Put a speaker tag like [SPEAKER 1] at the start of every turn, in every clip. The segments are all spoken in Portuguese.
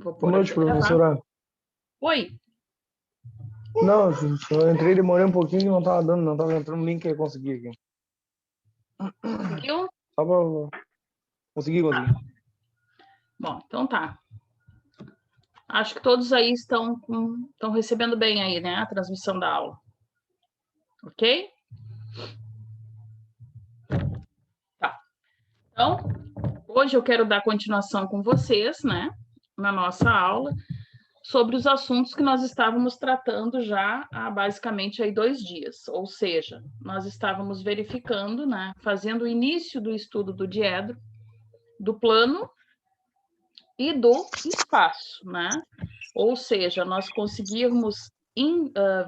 [SPEAKER 1] Vou
[SPEAKER 2] Boa
[SPEAKER 1] pôr
[SPEAKER 2] noite,
[SPEAKER 1] aqui, gravar.
[SPEAKER 2] professora.
[SPEAKER 1] Oi,
[SPEAKER 2] Não, eu entrei, demorei um pouquinho e não tava dando, não tava entrando no link que eu consegui aqui.
[SPEAKER 1] conseguiu?
[SPEAKER 2] Só pra... Consegui.
[SPEAKER 1] Bom, então tá. Acho que todos aí estão recebendo bem aí, né? A transmissão da aula. Ok? Tá. Então, hoje eu quero dar continuação com vocês, né? Na nossa aula, sobre os assuntos que nós estávamos tratando já há basicamente aí 2 dias. Ou seja, nós estávamos verificando, né? Fazendo o início do estudo do diedro, do plano e do espaço, né? Ou seja, nós conseguirmos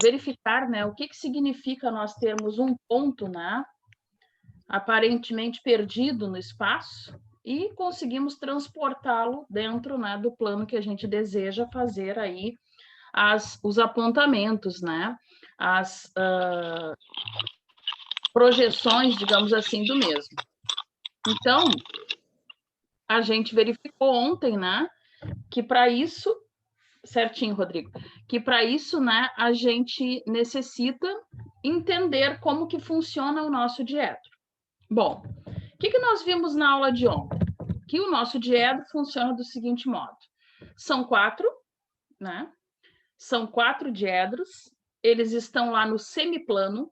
[SPEAKER 1] verificar, né, o que significa nós termos um ponto, né, aparentemente perdido no espaço e conseguimos transportá-lo dentro, né, do plano que a gente deseja fazer aí os apontamentos, né, as projeções, digamos assim, do mesmo. Então, a gente verificou ontem, né, que para isso certinho, Rodrigo, que para isso, né, a gente necessita entender como que funciona o nosso diedro. Bom, o que nós vimos na aula de ontem? Que o nosso diedro funciona do seguinte modo. São 4, né? São 4 diedros, eles estão lá no semiplano.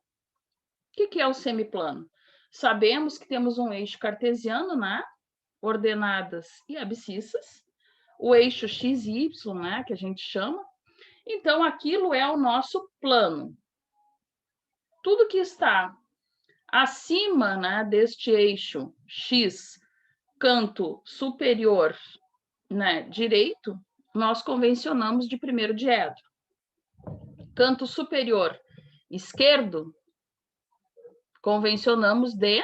[SPEAKER 1] O que é o semiplano? Sabemos que temos um eixo cartesiano, né? Ordenadas e abscissas, o eixo x e y, né, que a gente chama. Então, aquilo é o nosso plano. Tudo que está acima, né, deste eixo X, canto superior, né, direito, nós convencionamos de primeiro diedro. Canto superior esquerdo, convencionamos de...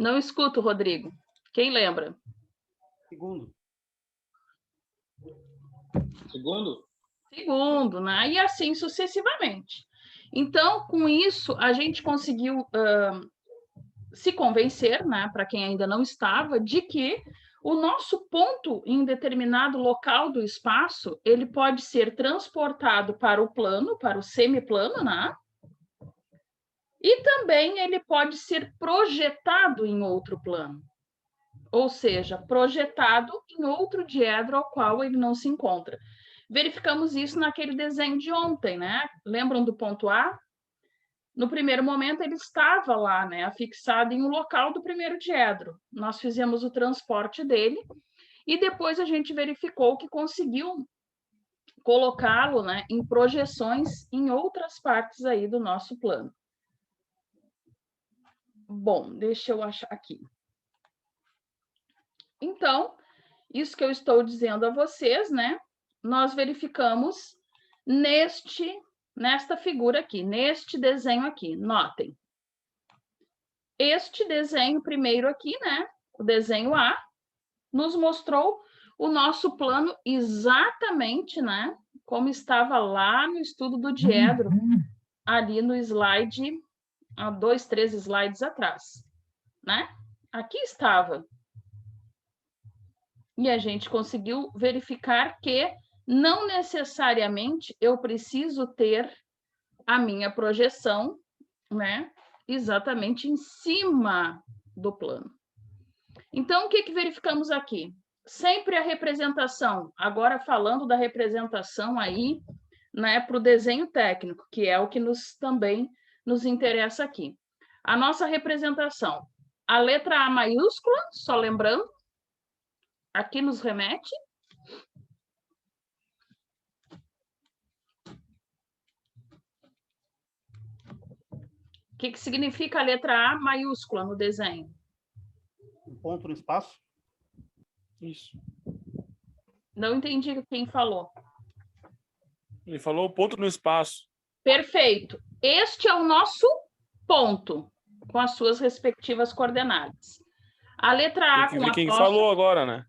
[SPEAKER 1] Não escuto, Rodrigo. Quem lembra? Segundo, né? E assim sucessivamente. Então, com isso, a gente conseguiu se convencer, né, para quem ainda não estava, de que o nosso ponto em determinado local do espaço, ele pode ser transportado para o plano, para o semiplano, né? E também ele pode ser projetado em outro plano. Ou seja, projetado em outro diedro ao qual ele não se encontra. Verificamos isso naquele desenho de ontem, né? Lembram do ponto A? No primeiro momento, ele estava lá, né, afixado em um local do primeiro diedro. Nós fizemos o transporte dele e depois a gente verificou que conseguiu colocá-lo, né, em projeções em outras partes aí do nosso plano. Bom, deixa eu achar aqui. Então, isso que eu estou dizendo a vocês, né, nós verificamos nesta figura aqui, neste desenho aqui. Notem. Este desenho primeiro aqui, né, o desenho A, nos mostrou o nosso plano exatamente, né, como estava lá no estudo do diedro, ali no slide, há 2, 3 slides atrás, né? Aqui estava. E a gente conseguiu verificar que não necessariamente eu preciso ter a minha projeção, né, exatamente em cima do plano. Então, o que verificamos aqui? Sempre a representação, agora falando da representação aí, né, para o desenho técnico, que é o que também nos interessa aqui. A nossa representação, a letra A maiúscula, só lembrando, aqui nos remete. O que significa a letra A maiúscula no desenho?
[SPEAKER 3] Um ponto no espaço?
[SPEAKER 4] Isso.
[SPEAKER 1] Não entendi quem falou.
[SPEAKER 4] Ele falou ponto no espaço.
[SPEAKER 1] Perfeito. Este é o nosso ponto, com as suas respectivas coordenadas. A letra A
[SPEAKER 4] Tem que
[SPEAKER 1] com
[SPEAKER 4] ver
[SPEAKER 1] a
[SPEAKER 4] quem
[SPEAKER 1] tocha...
[SPEAKER 4] falou agora, né?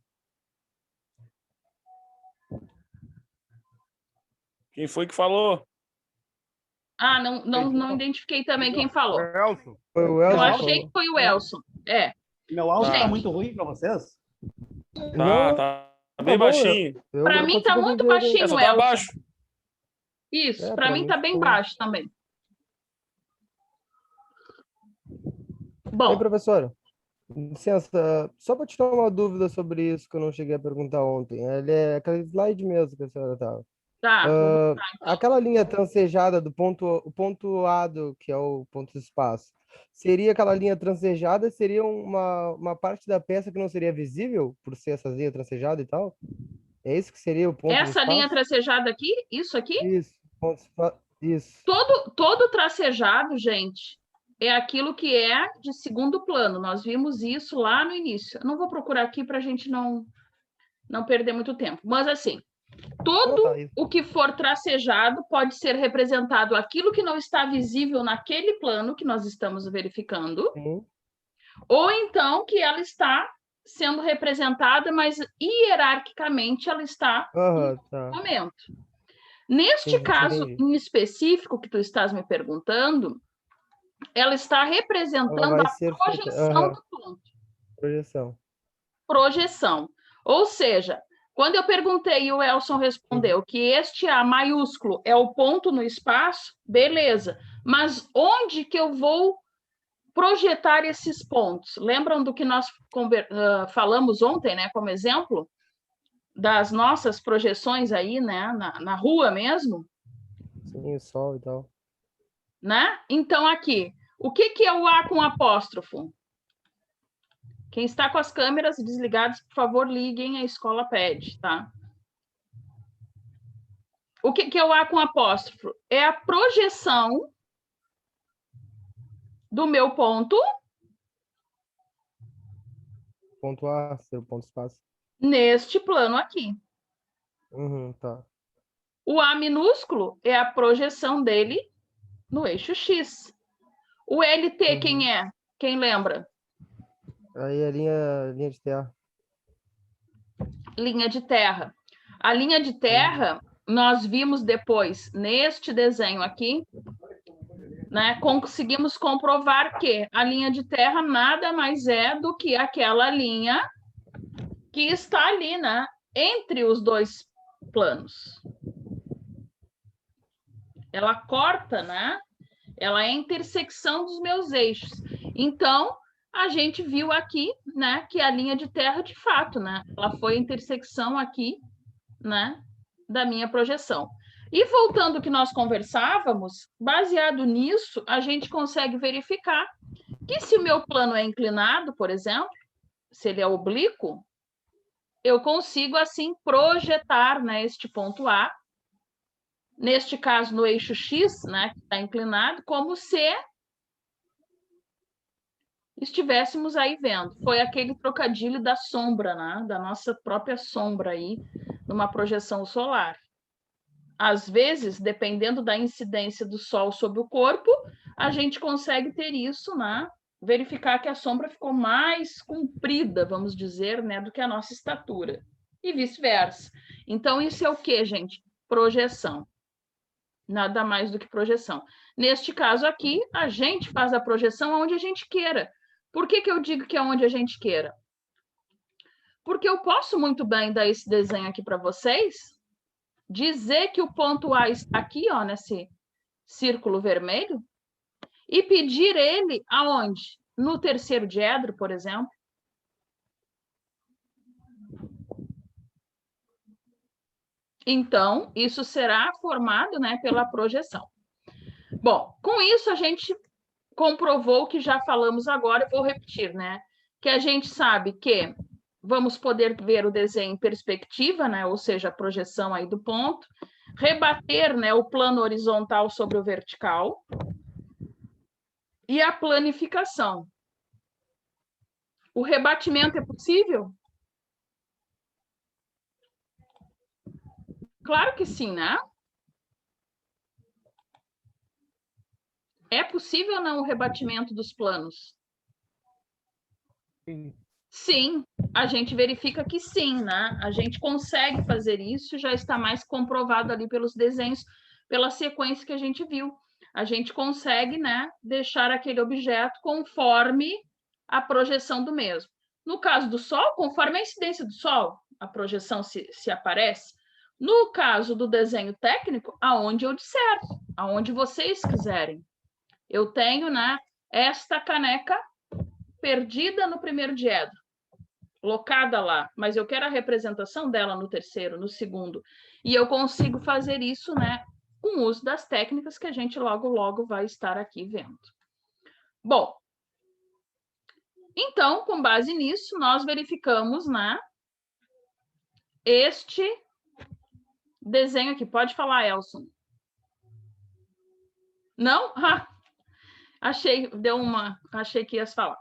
[SPEAKER 4] Quem foi que falou?
[SPEAKER 1] Ah, não identifiquei também quem falou.
[SPEAKER 3] Elson.
[SPEAKER 2] Foi o
[SPEAKER 1] Eu
[SPEAKER 2] Elson que
[SPEAKER 1] achei
[SPEAKER 2] falou.
[SPEAKER 1] que foi o Elson. É.
[SPEAKER 3] Meu áudio
[SPEAKER 4] Tá.
[SPEAKER 3] tá muito ruim para vocês?
[SPEAKER 4] Tá, tá bem
[SPEAKER 2] bom,
[SPEAKER 4] baixinho.
[SPEAKER 1] Para mim tá muito baixinho,
[SPEAKER 4] Só tá
[SPEAKER 1] Elson.
[SPEAKER 4] baixo.
[SPEAKER 1] Isso,
[SPEAKER 2] É,
[SPEAKER 1] para
[SPEAKER 2] pra
[SPEAKER 1] mim
[SPEAKER 2] mim
[SPEAKER 1] tá bem
[SPEAKER 2] ficou-
[SPEAKER 1] baixo também.
[SPEAKER 2] Ei,
[SPEAKER 1] Bom,
[SPEAKER 2] professora, licença, só para tirar uma dúvida sobre isso que eu não cheguei a perguntar ontem. Ele é aquele slide mesmo que a senhora estava.
[SPEAKER 1] tá, vou botar então.
[SPEAKER 2] Aquela linha transejada do ponto, o pontuado, que é o ponto de espaço, seria aquela linha transejada? Seria uma parte da peça que não seria visível por ser essa linha transejada e tal? É isso que seria o ponto de
[SPEAKER 1] Essa linha
[SPEAKER 2] espaço?
[SPEAKER 1] tracejada aqui, isso aqui,
[SPEAKER 2] Isso, isso.
[SPEAKER 1] todo tracejado, gente, é aquilo que é de segundo plano. Nós vimos isso lá no início. Eu não vou procurar aqui para a gente não perder muito tempo. Mas assim,
[SPEAKER 2] Não, tá isso.
[SPEAKER 1] o que for tracejado pode ser representado aquilo que não está visível naquele plano que nós estamos verificando,
[SPEAKER 2] Sim.
[SPEAKER 1] ou então que ela está sendo representada, mas hierarquicamente ela está
[SPEAKER 2] Aham, tá.
[SPEAKER 1] no momento. Neste
[SPEAKER 2] Entendi,
[SPEAKER 1] caso
[SPEAKER 2] entendi.
[SPEAKER 1] em específico que tu estás me perguntando, ela está
[SPEAKER 2] Ela
[SPEAKER 1] representando
[SPEAKER 2] vai
[SPEAKER 1] a
[SPEAKER 2] ser feita.
[SPEAKER 1] projeção
[SPEAKER 2] Aham,
[SPEAKER 1] do ponto.
[SPEAKER 2] projeção.
[SPEAKER 1] Projeção. Ou seja, quando eu perguntei e o Elson respondeu que este A maiúsculo é o ponto no espaço, beleza. Mas onde que eu vou projetar esses pontos? Lembram do que nós falamos ontem, né, como exemplo? Das nossas projeções aí, né, na rua mesmo,
[SPEAKER 2] Sim, o sol e tal.
[SPEAKER 1] né? Então, aqui, o que é o A com apóstrofo? Quem está com as câmeras desligadas, por favor, liguem, a escola pede, tá? O que é o A com apóstrofo? É a projeção do meu ponto
[SPEAKER 2] Ponto A, seu ponto espaço.
[SPEAKER 1] neste plano aqui.
[SPEAKER 2] Uhum, tá.
[SPEAKER 1] O A minúsculo é a projeção dele no eixo X. O LT, quem é? Quem lembra?
[SPEAKER 2] Aí a linha de terra.
[SPEAKER 1] Linha de terra. A linha de terra, nós vimos depois, neste desenho aqui, né, conseguimos comprovar que a linha de terra nada mais é do que aquela linha que está ali, né, entre os dois planos. Ela corta, né? Ela é a intersecção dos meus eixos. Então, a gente viu aqui, né, que a linha de terra, de fato, né, ela foi a intersecção aqui, né, da minha projeção. E voltando ao que nós conversávamos, baseado nisso, a gente consegue verificar que se o meu plano é inclinado, por exemplo, se ele é oblíquo, eu consigo, assim, projetar, né, este ponto A, neste caso, no eixo X, né, que está inclinado, como se estivéssemos aí vendo. Foi aquele trocadilho da sombra, né, da nossa própria sombra aí, numa projeção solar. Às vezes, dependendo da incidência do Sol sobre o corpo, a gente consegue ter isso, né, verificar que a sombra ficou mais comprida, vamos dizer, né, do que a nossa estatura. E vice-versa. Então, isso é o quê, gente? Projeção. Nada mais do que projeção. Neste caso aqui, a gente faz a projeção aonde a gente queira. Por que eu digo que é onde a gente queira? Porque eu posso muito bem dar esse desenho aqui para vocês, dizer que o ponto A está aqui, ó, nesse círculo vermelho, e pedir ele aonde? No terceiro diedro, por exemplo. Então, isso será formado, né, pela projeção. Bom, com isso a gente comprovou o que já falamos agora, eu vou repetir, né? Que a gente sabe que vamos poder ver o desenho em perspectiva, né? Ou seja, a projeção aí do ponto, rebater, né, o plano horizontal sobre o vertical e a planificação. O rebatimento é possível? Claro que sim, né? É possível ou não o rebatimento dos planos?
[SPEAKER 2] Sim.
[SPEAKER 1] Sim, a gente verifica que sim, né? A gente consegue fazer isso, já está mais comprovado ali pelos desenhos, pela sequência que a gente viu. A gente consegue, né, deixar aquele objeto conforme a projeção do mesmo. No caso do Sol, conforme a incidência do Sol, a projeção se aparece. No caso do desenho técnico, aonde eu disser, aonde vocês quiserem. Eu tenho, né, esta caneca perdida no primeiro diedro, locada lá, mas eu quero a representação dela no terceiro, no segundo. E eu consigo fazer isso, né, com o uso das técnicas que a gente logo vai estar aqui vendo. Bom, então, com base nisso, nós verificamos, né, este desenho aqui. Pode falar, Elson. Não? Achei que ias falar.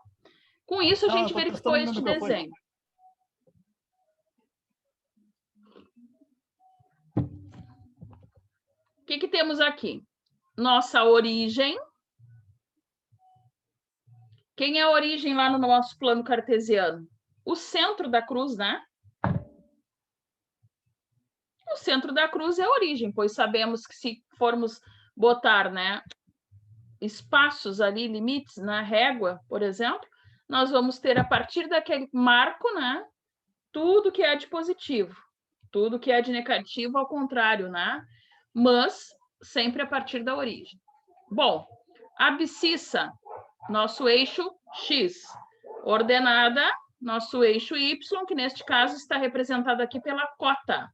[SPEAKER 1] Com isso, a gente verificou este desenho. O que temos aqui? Nossa origem. Quem é a origem lá no nosso plano cartesiano? O centro da cruz, né? O centro da cruz é a origem, pois sabemos que se formos botar, né, espaços ali, limites na régua, por exemplo, nós vamos ter a partir daquele marco, né, tudo que é de positivo, tudo que é de negativo ao contrário, né? Mas sempre a partir da origem. Bom, a abscissa, nosso eixo X, ordenada, nosso eixo Y, que neste caso está representado aqui pela cota.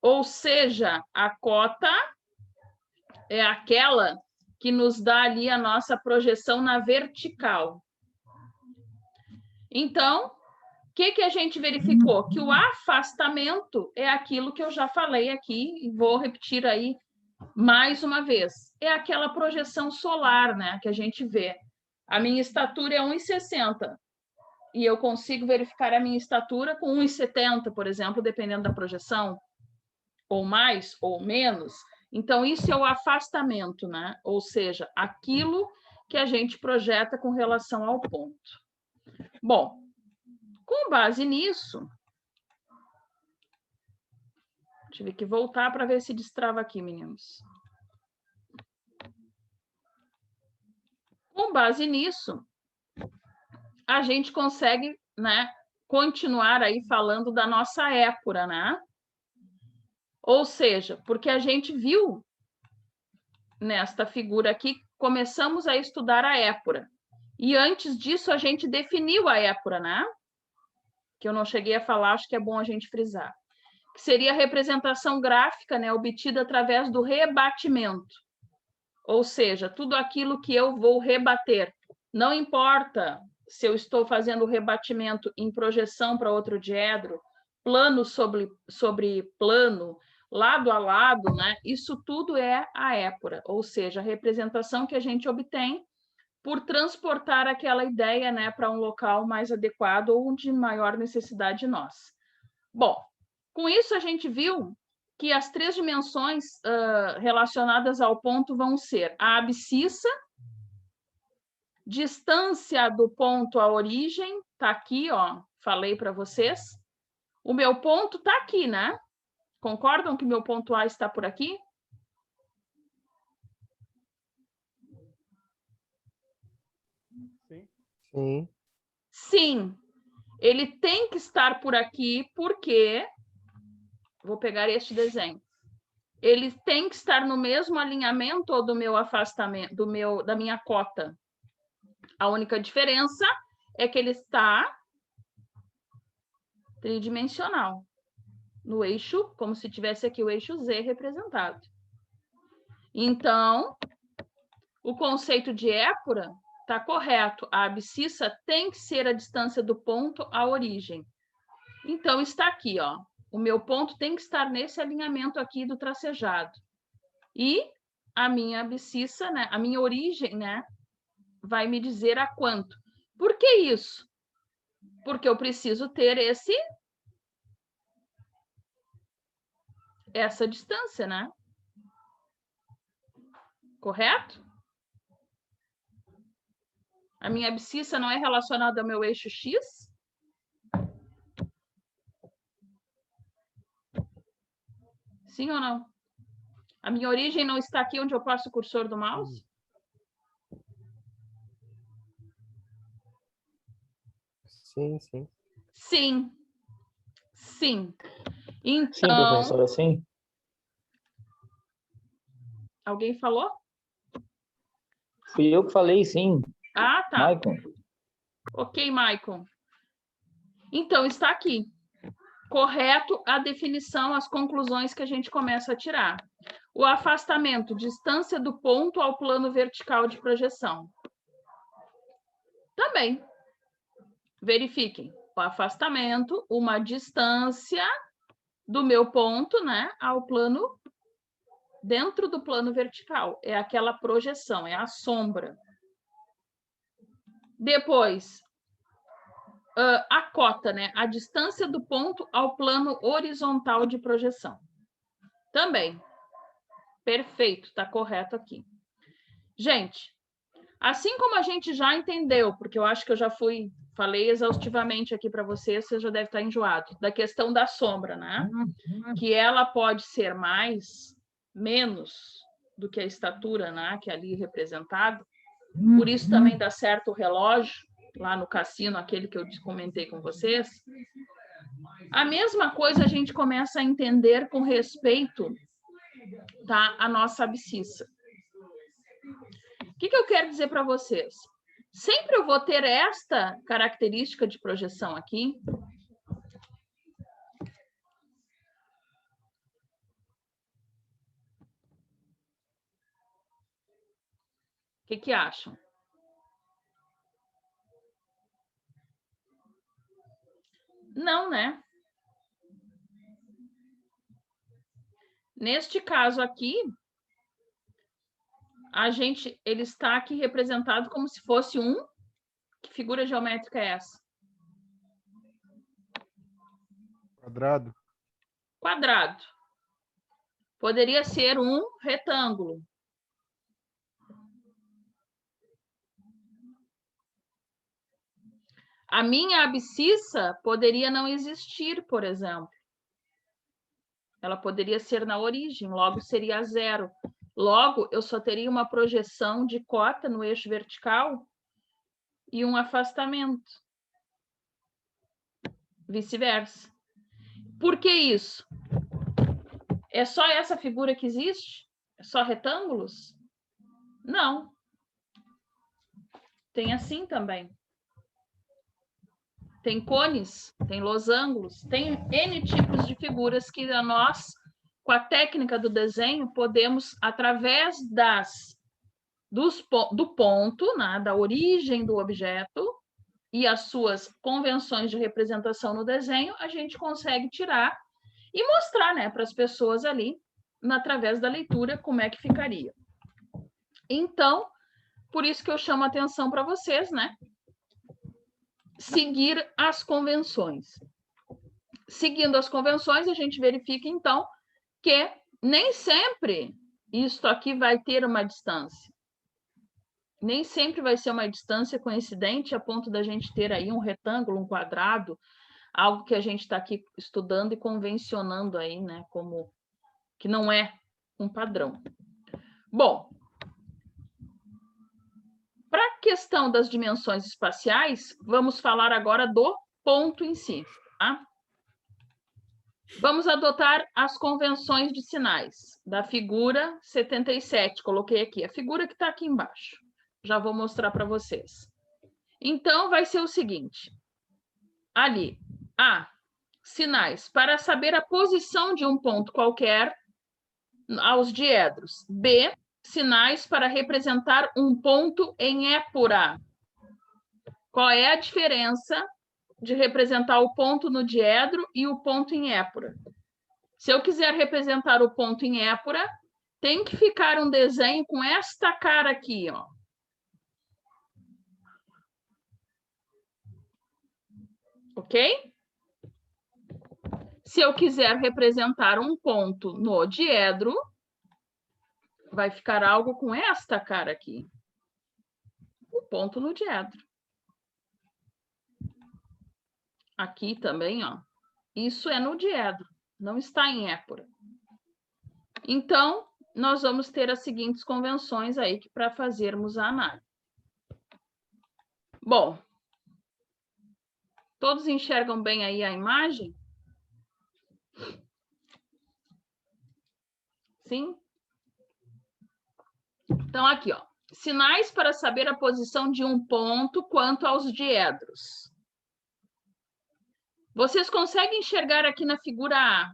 [SPEAKER 1] Ou seja, a cota é aquela que nos dá ali a nossa projeção na vertical. Então, o que a gente verificou? Que o afastamento é aquilo que eu já falei aqui, e vou repetir aí mais uma vez. É aquela projeção solar, né, que a gente vê. A minha estatura é 1,60 e eu consigo verificar a minha estatura com 1,70, por exemplo, dependendo da projeção, ou mais ou menos. Então, isso é o afastamento, né? Ou seja, aquilo que a gente projeta com relação ao ponto. Bom, com base nisso, tive que voltar para ver se destrava aqui, meninos. Com base nisso, a gente consegue, né, continuar aí falando da nossa épora, né? Ou seja, porque a gente viu nesta figura aqui, começamos a estudar a épora. E antes disso, a gente definiu a épora, né? Que eu não cheguei a falar, acho que é bom a gente frisar. Que seria a representação gráfica, né, obtida através do rebatimento. Ou seja, tudo aquilo que eu vou rebater. Não importa se eu estou fazendo o rebatimento em projeção para outro diedro, plano sobre plano, lado a lado, né? Isso tudo é a épora, ou seja, a representação que a gente obtém por transportar aquela ideia, né, para um local mais adequado ou de maior necessidade nossa. Bom, com isso a gente viu que as três dimensões relacionadas ao ponto vão ser a abscissa, distância do ponto à origem, tá aqui, ó, falei para vocês. O meu ponto tá aqui, né? Concordam que meu ponto A está por aqui?
[SPEAKER 2] Sim. Sim.
[SPEAKER 1] Sim. Ele tem que estar por aqui porque vou pegar este desenho. Ele tem que estar no mesmo alinhamento do meu afastamento, da minha cota. A única diferença é que ele está tridimensional, no eixo, como se tivesse aqui o eixo Z representado. Então, o conceito de épora está correto. A abscissa tem que ser a distância do ponto à origem. Então, está aqui, ó. O meu ponto tem que estar nesse alinhamento aqui do tracejado. E a minha abscissa, né, a minha origem, né, vai me dizer a quanto. Por que isso? Porque eu preciso ter essa distância, né? Correto? A minha abscissa não é relacionada ao meu eixo X? Sim ou não? A minha origem não está aqui onde eu passo o cursor do mouse?
[SPEAKER 2] Sim, sim.
[SPEAKER 1] Sim. Sim.
[SPEAKER 4] Sim,
[SPEAKER 1] Então,
[SPEAKER 4] professora, sim.
[SPEAKER 1] alguém falou?
[SPEAKER 4] Fui eu que falei, sim.
[SPEAKER 1] Ah, tá.
[SPEAKER 4] Maicon.
[SPEAKER 1] Ok, Maicon. Então, está aqui. Correto a definição, as conclusões que a gente começa a tirar. O afastamento, distância do ponto ao plano vertical de projeção. Também. Verifiquem. O afastamento, uma distância do meu ponto, né, ao plano, dentro do plano vertical. É aquela projeção, é a sombra. Depois, a cota, né, a distância do ponto ao plano horizontal de projeção. Também. Perfeito, está correto aqui. Gente, assim como a gente já entendeu, porque eu acho que eu já falei exaustivamente aqui para vocês, você já deve estar enjoado, da questão da sombra, né? Que ela pode ser menos do que a estatura, né? Que é ali representado. Por isso também dá certo o relógio, lá no cassino, aquele que eu comentei com vocês. A mesma coisa a gente começa a entender com respeito, tá, à nossa abscissa. O que eu quero dizer para vocês? Sempre eu vou ter esta característica de projeção aqui. O que acham? Não, né? Neste caso aqui, ele está aqui representado como se fosse que figura geométrica é essa?
[SPEAKER 2] Quadrado.
[SPEAKER 1] Quadrado. Poderia ser um retângulo. A minha abscissa poderia não existir, por exemplo. Ela poderia ser na origem, logo seria zero. Logo, eu só teria uma projeção de cota no eixo vertical e um afastamento. Vice-versa. Por que isso? É só essa figura que existe? É só retângulos? Não. Tem assim também. Tem cones, tem losangos, tem N tipos de figuras que nós, com a técnica do desenho, podemos, através do ponto, né, da origem do objeto e as suas convenções de representação no desenho, a gente consegue tirar e mostrar, né, para as pessoas ali, através da leitura, como é que ficaria. Então, por isso que eu chamo a atenção para vocês, né? Seguir as convenções. Seguindo as convenções, a gente verifica, então, que nem sempre isto aqui vai ter uma distância. Nem sempre vai ser uma distância coincidente a ponto da gente ter aí um retângulo, um quadrado, algo que a gente está aqui estudando e convencionando aí, né, como que não é um padrão. Bom, para a questão das dimensões espaciais, vamos falar agora do ponto em si, tá? Vamos adotar as convenções de sinais da figura 77, coloquei aqui, a figura que está aqui embaixo. Já vou mostrar para vocês. Então, vai ser o seguinte, ali, A, sinais para saber a posição de um ponto qualquer aos diedros. B, sinais para representar um ponto em épura. Qual é a diferença de representar o ponto no diedro e o ponto em épura? Se eu quiser representar o ponto em épura, tem que ficar um desenho com esta cara aqui, ó. Ok? Se eu quiser representar um ponto no diedro, vai ficar algo com esta cara aqui. O ponto no diedro. Aqui também, ó. Isso é no diedro, não está em épura. Então, nós vamos ter as seguintes convenções aí para fazermos a análise. Bom, Todos enxergam bem aí a imagem? Sim? Então, aqui, ó. Sinais para saber a posição de um ponto quanto aos diedros. Vocês conseguem enxergar aqui na figura A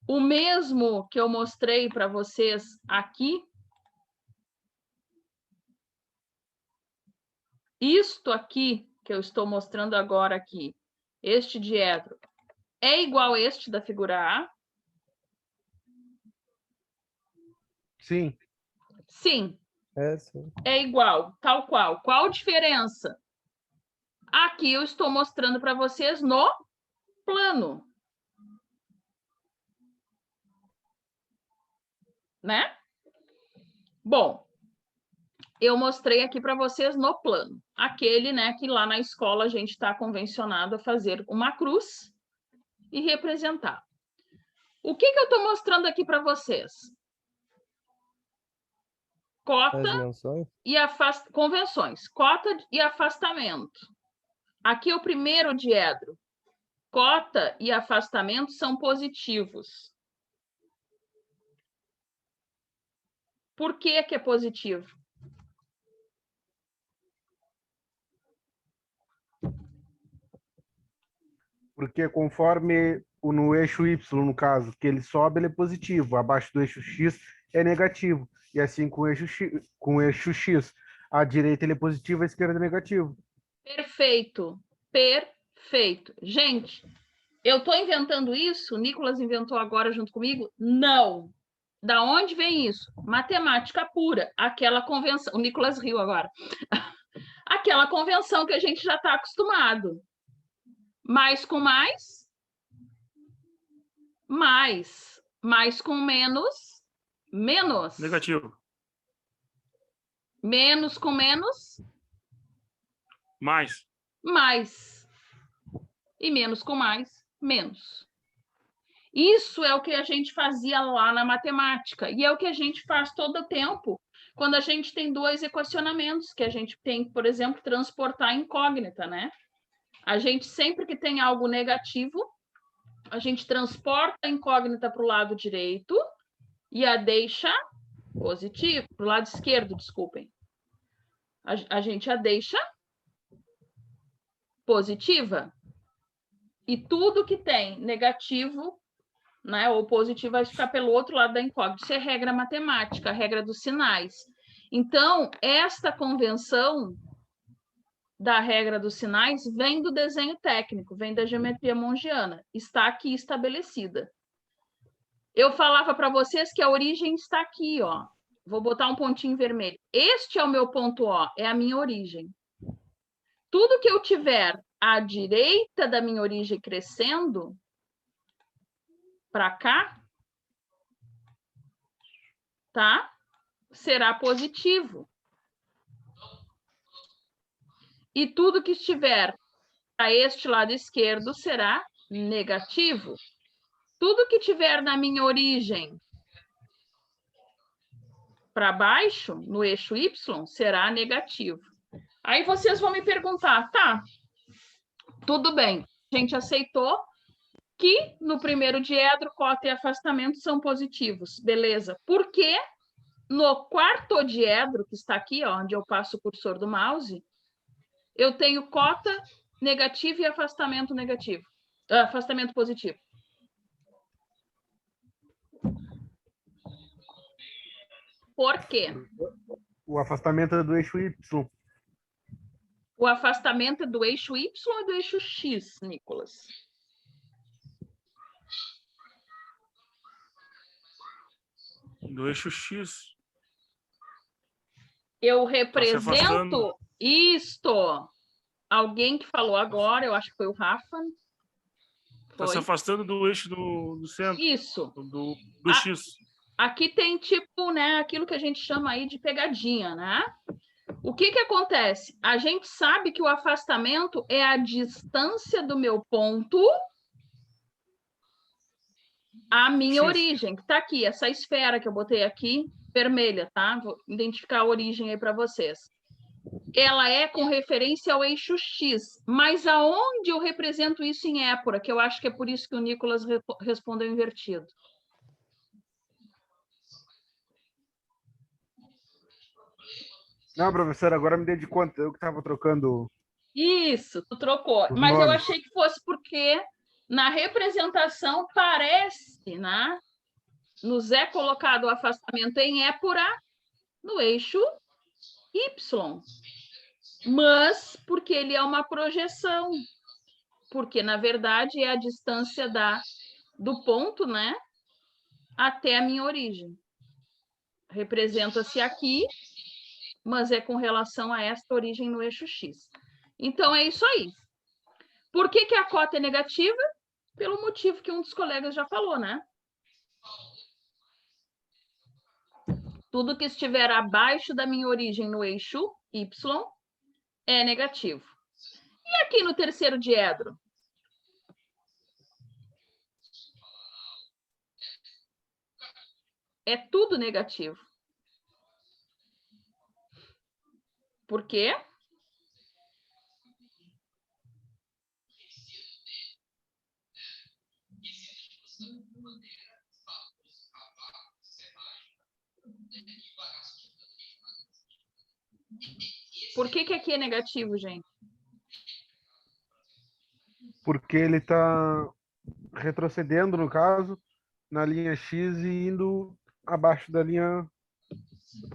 [SPEAKER 1] o mesmo que eu mostrei para vocês aqui? Isto aqui, que eu estou mostrando agora aqui, este diedro, é igual a este da figura A?
[SPEAKER 2] Sim.
[SPEAKER 1] Sim,
[SPEAKER 2] Sim.
[SPEAKER 1] é igual, tal qual. Qual a diferença? Aqui eu estou mostrando para vocês no plano. Né? Bom, eu mostrei aqui para vocês no plano. Aquele, né, que lá na escola a gente está convencionado a fazer uma cruz e representar. O que eu estou mostrando aqui para vocês? Cota e convenções. Cota e afastamento. Aqui é o primeiro diedro. Cota e afastamento são positivos. Por que que é positivo?
[SPEAKER 5] Porque conforme no eixo Y, no caso, que ele sobe, ele é positivo. Abaixo do eixo X é negativo. E assim com o eixo X. À direita ele é positivo, à esquerda é negativo.
[SPEAKER 1] Perfeito. Perfeito. Gente, eu estou inventando isso? O Nicolas inventou agora junto comigo? Não. Da onde vem isso? Matemática pura. Aquela convenção. O Nicolas riu agora. Aquela convenção que a gente já está acostumado. Mais com mais? Mais. Mais com menos? Menos.
[SPEAKER 6] Negativo.
[SPEAKER 1] Menos com menos?
[SPEAKER 6] Mais.
[SPEAKER 1] Mais. E menos com mais? Menos. Isso é o que a gente fazia lá na matemática. E é o que a gente faz todo o tempo quando a gente tem dois equacionamentos, que a gente tem, por exemplo, transportar incógnita, né? A gente, sempre que tem algo negativo, a gente transporta a incógnita para o lado direito e a deixa positivo, para o lado esquerdo, desculpem. A gente a deixa positiva. E tudo que tem negativo, né, ou positivo, vai ficar pelo outro lado da incógnita. Isso é regra matemática, a regra dos sinais. Então, esta convenção da regra dos sinais vem do desenho técnico, vem da geometria mongiana. Está aqui estabelecida. Eu falava para vocês que a origem está aqui, ó. Vou botar um pontinho vermelho. Este é o meu ponto O, é a minha origem. Tudo que eu tiver à direita da minha origem crescendo para cá, tá? Será positivo. E tudo que estiver para este lado esquerdo será negativo. Tudo que tiver na minha origem para baixo, no eixo Y, será negativo. Aí vocês vão me perguntar, tá, tudo bem, a gente aceitou que no primeiro diedro, cota e afastamento são positivos, beleza. Por que no quarto diedro, que está aqui, ó, onde eu passo o cursor do mouse, eu tenho cota negativa e afastamento negativo, afastamento positivo? Por quê?
[SPEAKER 5] O afastamento é do eixo Y.
[SPEAKER 1] O afastamento é do eixo Y ou do eixo X, Nicolas?
[SPEAKER 6] Do eixo X.
[SPEAKER 1] Eu
[SPEAKER 6] Tá se
[SPEAKER 1] represento
[SPEAKER 6] afastando.
[SPEAKER 1] isto. Alguém que falou agora, eu acho que foi o Rafa.
[SPEAKER 6] Está se
[SPEAKER 1] Foi.
[SPEAKER 6] afastando do eixo do centro.
[SPEAKER 1] Isso.
[SPEAKER 6] Do
[SPEAKER 1] Ah,
[SPEAKER 6] X.
[SPEAKER 1] Aqui tem tipo, né, aquilo que a gente chama aí de pegadinha, né? O que que acontece? A gente sabe que o afastamento é a distância do meu ponto à minha
[SPEAKER 6] X.
[SPEAKER 1] origem, que está aqui, essa esfera que eu botei aqui, vermelha, tá? Vou identificar a origem aí para vocês. ela é com referência ao eixo X, mas aonde eu represento isso em épora, que eu acho que é por isso que o Nicolas respondeu invertido.
[SPEAKER 5] Não, professor, agora me dei de conta. Eu que estava trocando
[SPEAKER 1] Isso, tu trocou.
[SPEAKER 5] os
[SPEAKER 1] Mas eu
[SPEAKER 5] nomes.
[SPEAKER 1] achei que fosse porque na representação parece, né? Nos é colocado o afastamento em épora no eixo Y. Mas porque ele é uma projeção. Porque, na verdade, é a distância do ponto, né? Até a minha origem. Representa-se aqui, mas é com relação a esta origem no eixo X. Então, é isso aí. Por que a cota é negativa? Pelo motivo que um dos colegas já falou, né? Tudo que estiver abaixo da minha origem no eixo Y é negativo. E aqui no terceiro diedro? É tudo negativo. Por quê? Por que aqui é negativo, gente?
[SPEAKER 5] Porque ele está retrocedendo, no caso, na linha X e indo abaixo da linha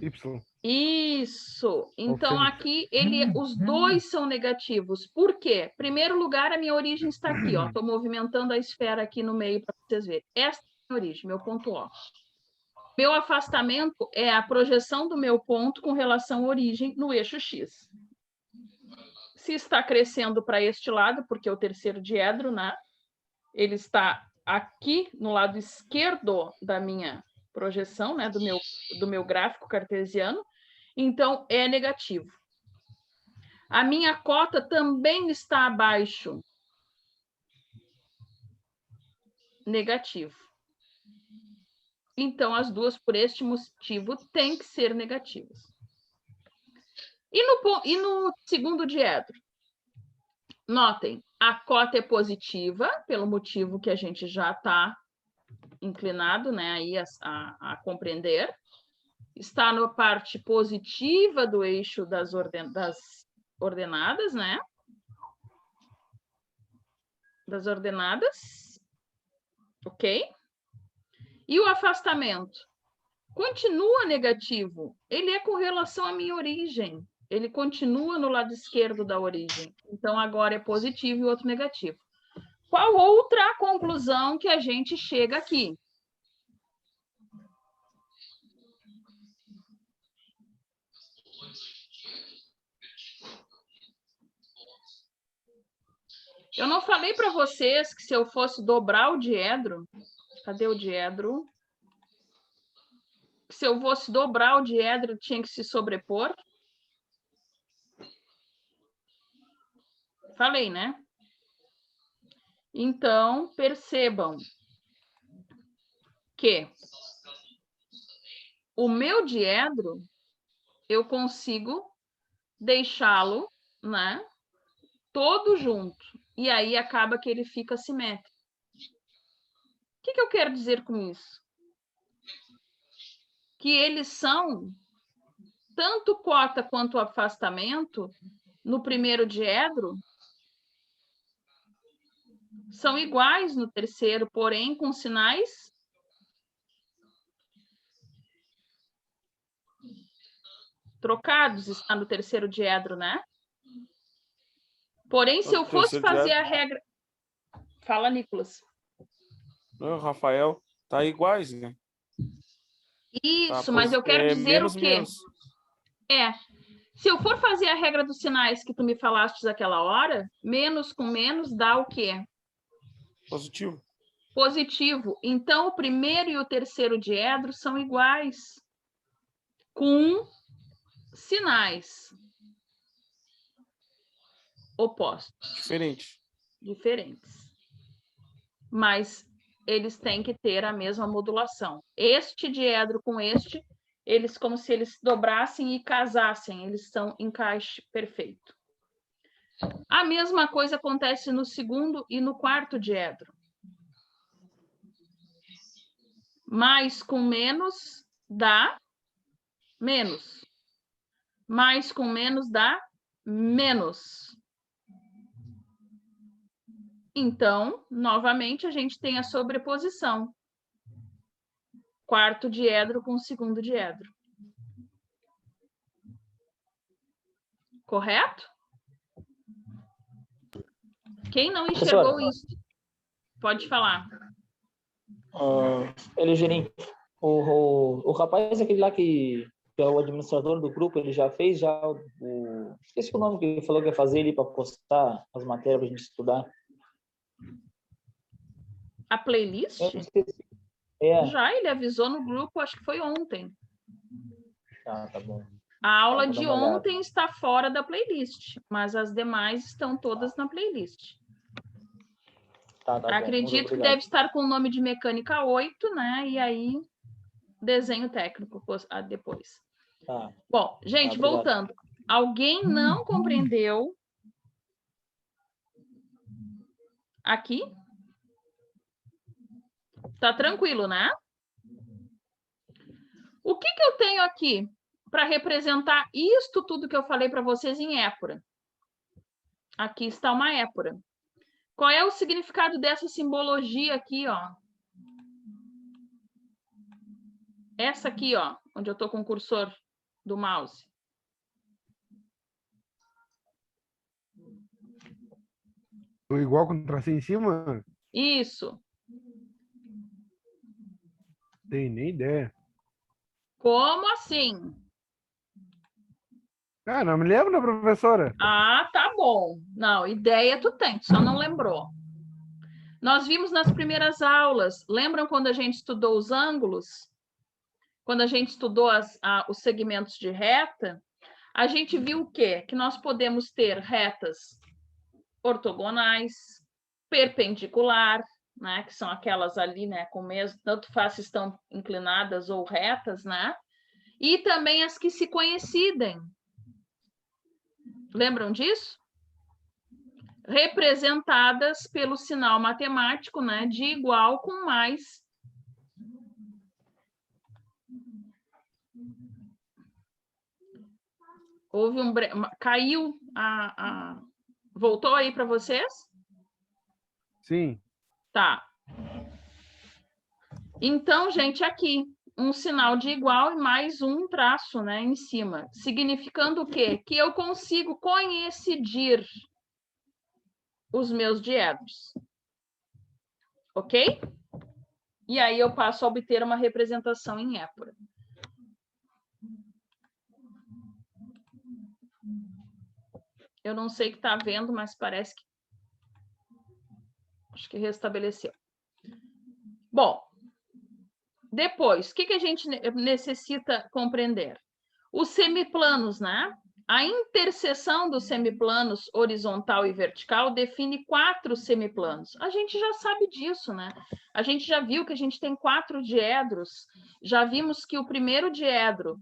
[SPEAKER 5] Y.
[SPEAKER 1] Isso. Então,
[SPEAKER 5] seja,
[SPEAKER 1] aqui, os dois são negativos. Por quê? Em primeiro lugar, a minha origem está aqui. Estou movimentando a esfera aqui no meio para vocês verem. Esta é a minha origem, meu ponto O. Meu afastamento é a projeção do meu ponto com relação à origem no eixo X. Se está crescendo para este lado, porque é o terceiro diedro, né? Ele está aqui no lado esquerdo da minha projeção, né? Do meu gráfico cartesiano. Então, é negativo. A minha cota também está abaixo. Negativo. Então, as duas, por este motivo, têm que ser negativas. E no segundo diedro? Notem, a cota é positiva, pelo motivo que a gente já está inclinado, né, aí a compreender. Está na parte positiva do eixo das ordenadas, né? Das ordenadas. Ok? E o afastamento? Continua negativo. Ele é com relação à minha origem. Ele continua no lado esquerdo da origem. Então, agora é positivo e outro negativo. Qual outra conclusão que a gente chega aqui? Eu não falei para vocês que se eu fosse dobrar o diedro... Cadê o diedro? Se eu fosse dobrar o diedro, tinha que se sobrepor? Falei, né? Então, percebam que o meu diedro, eu consigo deixá-lo, né, todo junto. E aí acaba que ele fica simétrico. O que eu quero dizer com isso? Que eles são, tanto cota quanto afastamento, no primeiro diedro, são iguais no terceiro, porém com sinais trocados. Está no terceiro diedro, né? Porém, se eu fosse fazer a regra... Fala, Nicolas.
[SPEAKER 7] Não, Rafael, tá iguais, né?
[SPEAKER 1] Isso,
[SPEAKER 7] Tá,
[SPEAKER 1] mas eu quero dizer
[SPEAKER 7] menos,
[SPEAKER 1] o quê?
[SPEAKER 7] menos.
[SPEAKER 1] Se eu for fazer a regra dos sinais que tu me falaste naquela hora, menos com menos dá o quê?
[SPEAKER 7] Positivo.
[SPEAKER 1] Positivo. Então, o primeiro e o terceiro diedro são iguais, com sinais opostos. Diferentes. Mas eles têm que ter a mesma modulação. Este diedro com este eles como se eles dobrassem e casassem, eles são encaixe perfeito. A mesma coisa acontece no segundo e no quarto diedro. Mais com menos dá menos. Mais com menos dá menos. Então, novamente, a gente tem a sobreposição. Quarto diedro com segundo diedro. Correto? Quem não enxergou isso, pode falar.
[SPEAKER 4] Eligeirinho, o rapaz, aquele lá que é o administrador do grupo, ele já fez esqueci o nome que ele falou que ia fazer ali para postar as matérias para a gente estudar.
[SPEAKER 1] A playlist?
[SPEAKER 4] Eu esqueci.
[SPEAKER 1] Já, ele avisou no grupo, acho que foi ontem.
[SPEAKER 4] Tá bom.
[SPEAKER 1] A aula
[SPEAKER 4] Vou dar
[SPEAKER 1] de
[SPEAKER 4] uma olhada.
[SPEAKER 1] ontem está fora da playlist, mas as demais estão todas na playlist.
[SPEAKER 4] Tá bom.
[SPEAKER 1] Acredito que deve estar com o nome de Mecânica 8, né? E aí, desenho técnico depois.
[SPEAKER 4] Tá.
[SPEAKER 1] Bom, gente,
[SPEAKER 4] Obrigado.
[SPEAKER 1] voltando. Alguém não compreendeu aqui? Tá tranquilo, né? O que eu tenho aqui para representar isto tudo que eu falei para vocês em épora? Aqui está uma épora. Qual é o significado dessa simbologia aqui, ó? Essa aqui, ó, onde eu estou com o cursor do mouse.
[SPEAKER 5] Tô igual com o tracinho em cima?
[SPEAKER 1] Isso.
[SPEAKER 5] Tem nem ideia.
[SPEAKER 1] Como assim?
[SPEAKER 5] Ah, não me lembro, né, professora?
[SPEAKER 1] Ah, tá bom. Não, ideia tu tem, tu só não lembrou. Nós vimos nas primeiras aulas, lembram quando a gente estudou os ângulos? Quando a gente estudou os segmentos de reta, a gente viu o quê? Que nós podemos ter retas ortogonais, perpendicular, né? Que são aquelas ali, né? Com mesmo, tanto faz se estão inclinadas ou retas, né? E também as que se coincidem. Lembram disso? Representadas pelo sinal matemático, né? De igual com mais. Houve caiu Voltou aí para vocês?
[SPEAKER 5] Sim.
[SPEAKER 1] Tá. Então, gente, aqui um sinal de igual e mais um traço, né, em cima, significando o quê? Que eu consigo coincidir os meus diedros. Ok? E aí eu passo a obter uma representação em épora. Eu não sei o que está vendo, mas parece que... Acho que restabeleceu. Bom, depois, o que a gente necessita compreender? Os semiplanos, né? A interseção dos semiplanos horizontal e vertical define 4 semiplanos. A gente já sabe disso, né? A gente já viu que a gente tem 4 diedros. Já vimos que o primeiro diedro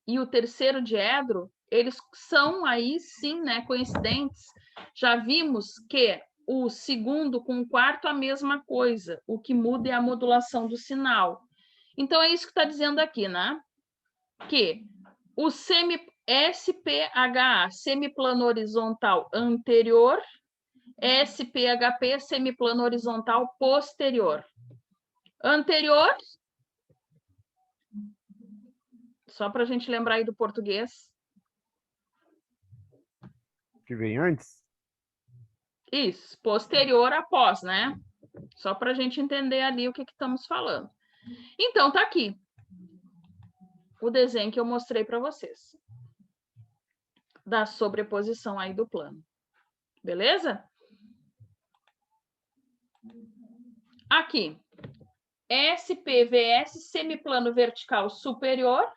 [SPEAKER 1] e o terceiro diedro, eles são aí sim, né, coincidentes. Já vimos que o segundo com o quarto a mesma coisa. O que muda é a modulação do sinal. Então, é isso que está dizendo aqui, né? Que o SPHA, semiplano horizontal anterior, SPHP, semiplano horizontal posterior. Anterior, só para a gente lembrar aí do português.
[SPEAKER 5] Que vem antes?
[SPEAKER 1] Isso, posterior após, né? Só para a gente entender ali o que estamos falando. Então, tá aqui o desenho que eu mostrei para vocês. Da sobreposição aí do plano. Beleza? Aqui. SPVS, semiplano vertical superior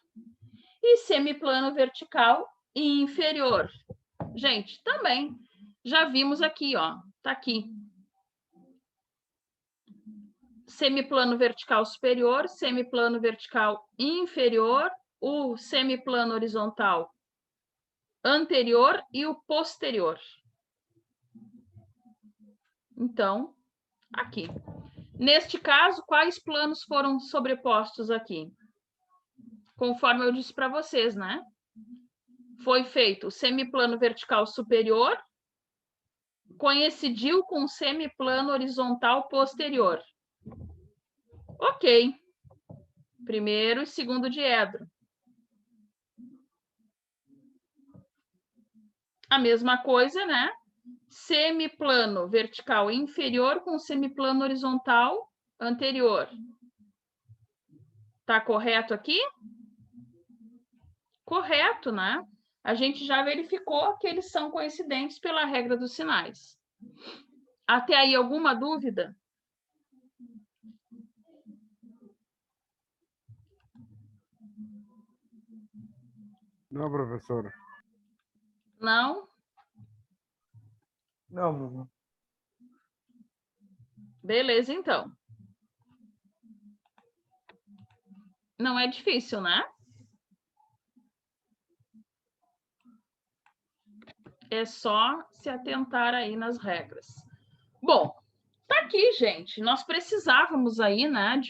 [SPEAKER 1] e semiplano vertical inferior. Gente, também já vimos aqui, ó. Tá aqui. Semiplano vertical superior, semiplano vertical inferior, o semiplano horizontal anterior e o posterior. Então, aqui. Neste caso, quais planos foram sobrepostos aqui? Conforme eu disse para vocês, né? Foi feito o semiplano vertical superior, coincidiu com o semiplano horizontal posterior. Ok. Primeiro e segundo diedro. A mesma coisa, né? Semiplano vertical inferior com semiplano horizontal anterior. Tá correto aqui? Correto, né? A gente já verificou que eles são coincidentes pela regra dos sinais. Até aí, alguma dúvida?
[SPEAKER 5] Não, professora.
[SPEAKER 1] Não?
[SPEAKER 2] Não, Bruno.
[SPEAKER 1] Beleza, então. Não é difícil, né? É só se atentar aí nas regras. Bom, tá aqui, gente. Nós precisávamos aí, né,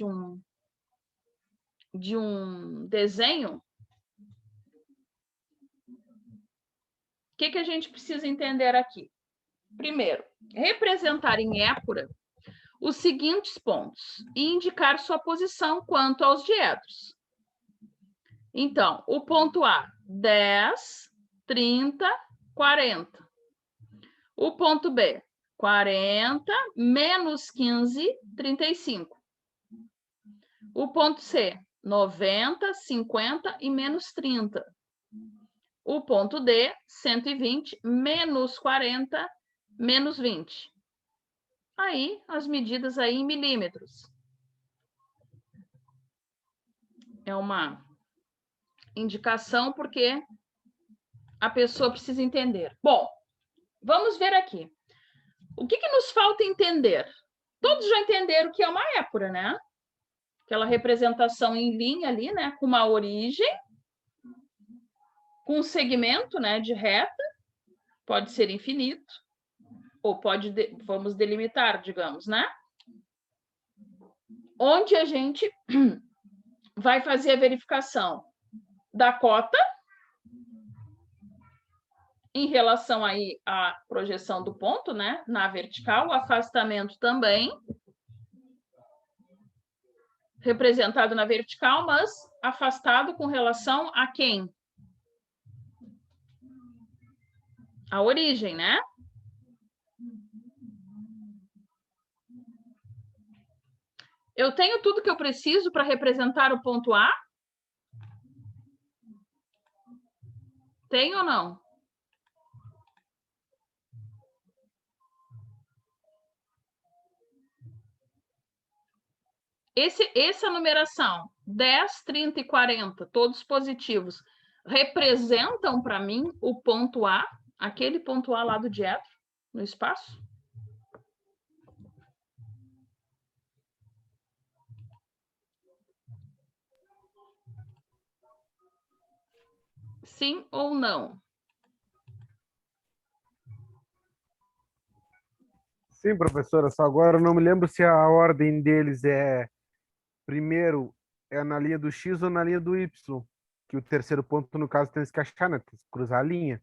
[SPEAKER 1] de um desenho. O que a gente precisa entender aqui? Primeiro, representar em épura os seguintes pontos e indicar sua posição quanto aos diedros. Então, o ponto A, 10, 30, 40. O ponto B, 40, menos 15, 35. O ponto C, 90, 50 e menos 30. O ponto D, 120, menos 40, menos 20. Aí, as medidas aí em milímetros. É uma indicação porque a pessoa precisa entender. Bom, vamos ver aqui. O que nos falta entender? Todos já entenderam que é uma épura, né? Aquela representação em linha ali, né? Com uma origem, com um segmento, né? De reta, pode ser infinito, ou vamos delimitar, digamos, né? Onde a gente vai fazer a verificação da cota em relação aí à projeção do ponto, né? Na vertical, o afastamento também representado na vertical, mas afastado com relação a quem? A origem, né? Eu tenho tudo que eu preciso para representar o ponto A? Tenho ou não? Essa numeração, 10, 30 e 40, todos positivos, representam para mim o ponto A, aquele ponto A lá do diedro, no espaço? Sim ou não?
[SPEAKER 5] Sim, professora, só agora eu não me lembro se a ordem deles é primeiro é na linha do X ou na linha do Y, que o terceiro ponto, no caso, tem que encaixar, né? Tem que cruzar a linha.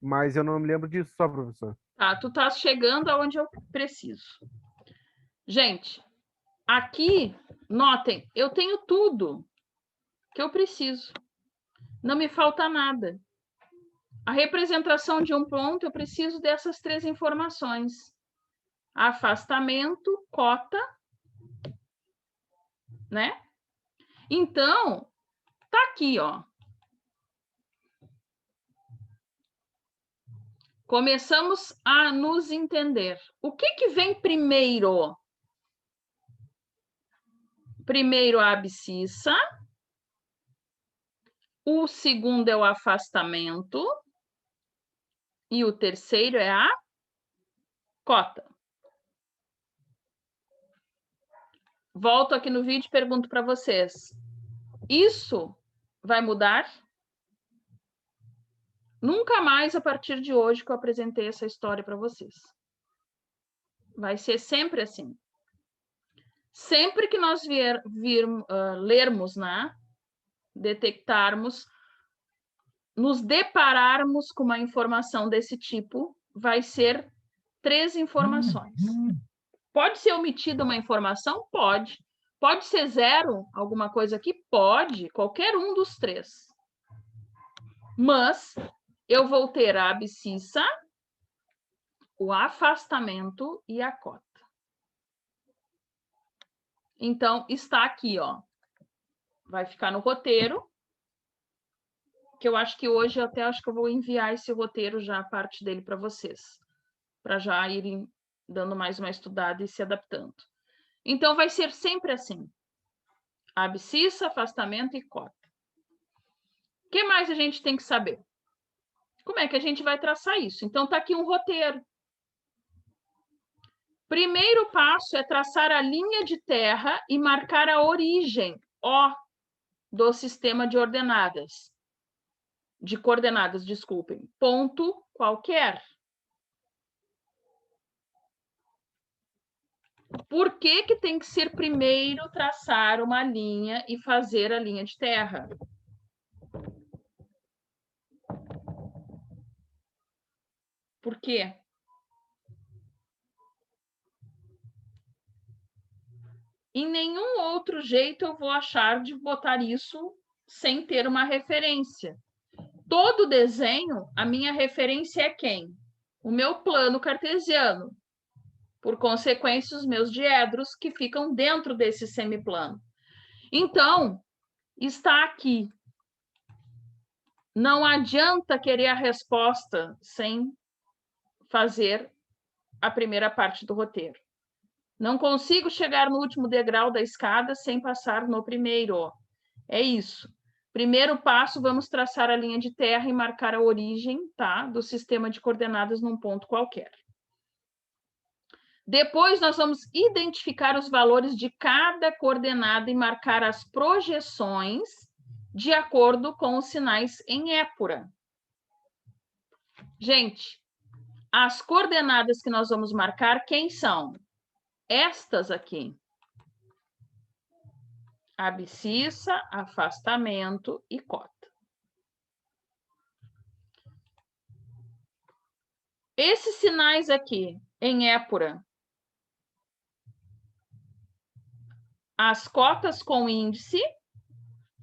[SPEAKER 5] Mas eu não me lembro disso só, professor.
[SPEAKER 1] Tá, tu tá chegando aonde eu preciso. Gente, aqui, notem, eu tenho tudo que eu preciso. Não me falta nada. A representação de um ponto, eu preciso dessas três informações. Afastamento, cota, né? Então, tá aqui, ó. Começamos a nos entender. O que vem primeiro? Primeiro a abscissa. O segundo é o afastamento. E o terceiro é a cota. Volto aqui no vídeo e pergunto para vocês. Isso vai mudar? Nunca mais, a partir de hoje, que eu apresentei essa história para vocês. Vai ser sempre assim. Sempre que nós lermos, né? Detectarmos, nos depararmos com uma informação desse tipo, vai ser 3 informações. Pode ser omitida uma informação? Pode. Pode ser 0, alguma coisa aqui? Pode. Qualquer um dos 3. Mas eu vou ter a abscissa, o afastamento e a cota. Então, está aqui, ó. Vai ficar no roteiro, que eu acho que hoje eu até acho que eu vou enviar esse roteiro já, a parte dele para vocês, para já irem dando mais uma estudada e se adaptando. Então, vai ser sempre assim. Abscissa, afastamento e cota. O que mais a gente tem que saber? Como é que a gente vai traçar isso? Então, está aqui um roteiro. Primeiro passo é traçar a linha de terra e marcar a origem, O, do sistema de coordenadas, desculpem, ponto qualquer. Por que que tem que ser primeiro traçar uma linha e fazer a linha de terra? Por quê? Em nenhum outro jeito eu vou achar de botar isso sem ter uma referência. Todo desenho, a minha referência é quem? O meu plano cartesiano. Por consequência, os meus diedros que ficam dentro desse semiplano. Então, está aqui. Não adianta querer a resposta sem fazer a primeira parte do roteiro. Não consigo chegar no último degrau da escada sem passar no primeiro. É isso. Primeiro passo, vamos traçar a linha de terra e marcar a origem, tá, do sistema de coordenadas num ponto qualquer. Depois, nós vamos identificar os valores de cada coordenada e marcar as projeções de acordo com os sinais em épura. Gente, as coordenadas que nós vamos marcar, quem são? Estas aqui. Abscissa, afastamento e cota. Esses sinais aqui, em épura, as cotas com índice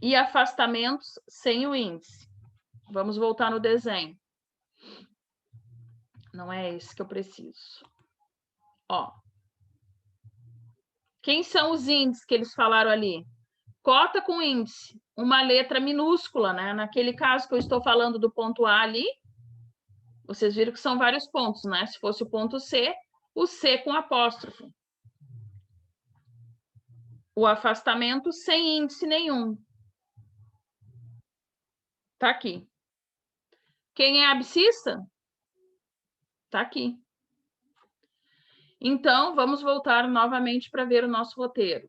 [SPEAKER 1] e afastamentos sem o índice. Vamos voltar no desenho. Não é esse que eu preciso. Ó. Quem são os índices que eles falaram ali? Cota com índice, uma letra minúscula, né? Naquele caso que eu estou falando do ponto A ali, vocês viram que são vários pontos, né? Se fosse o ponto C, o C com apóstrofo. O afastamento sem índice nenhum. Tá aqui. Quem é a abscissa? Tá aqui. Então, vamos voltar novamente para ver o nosso roteiro.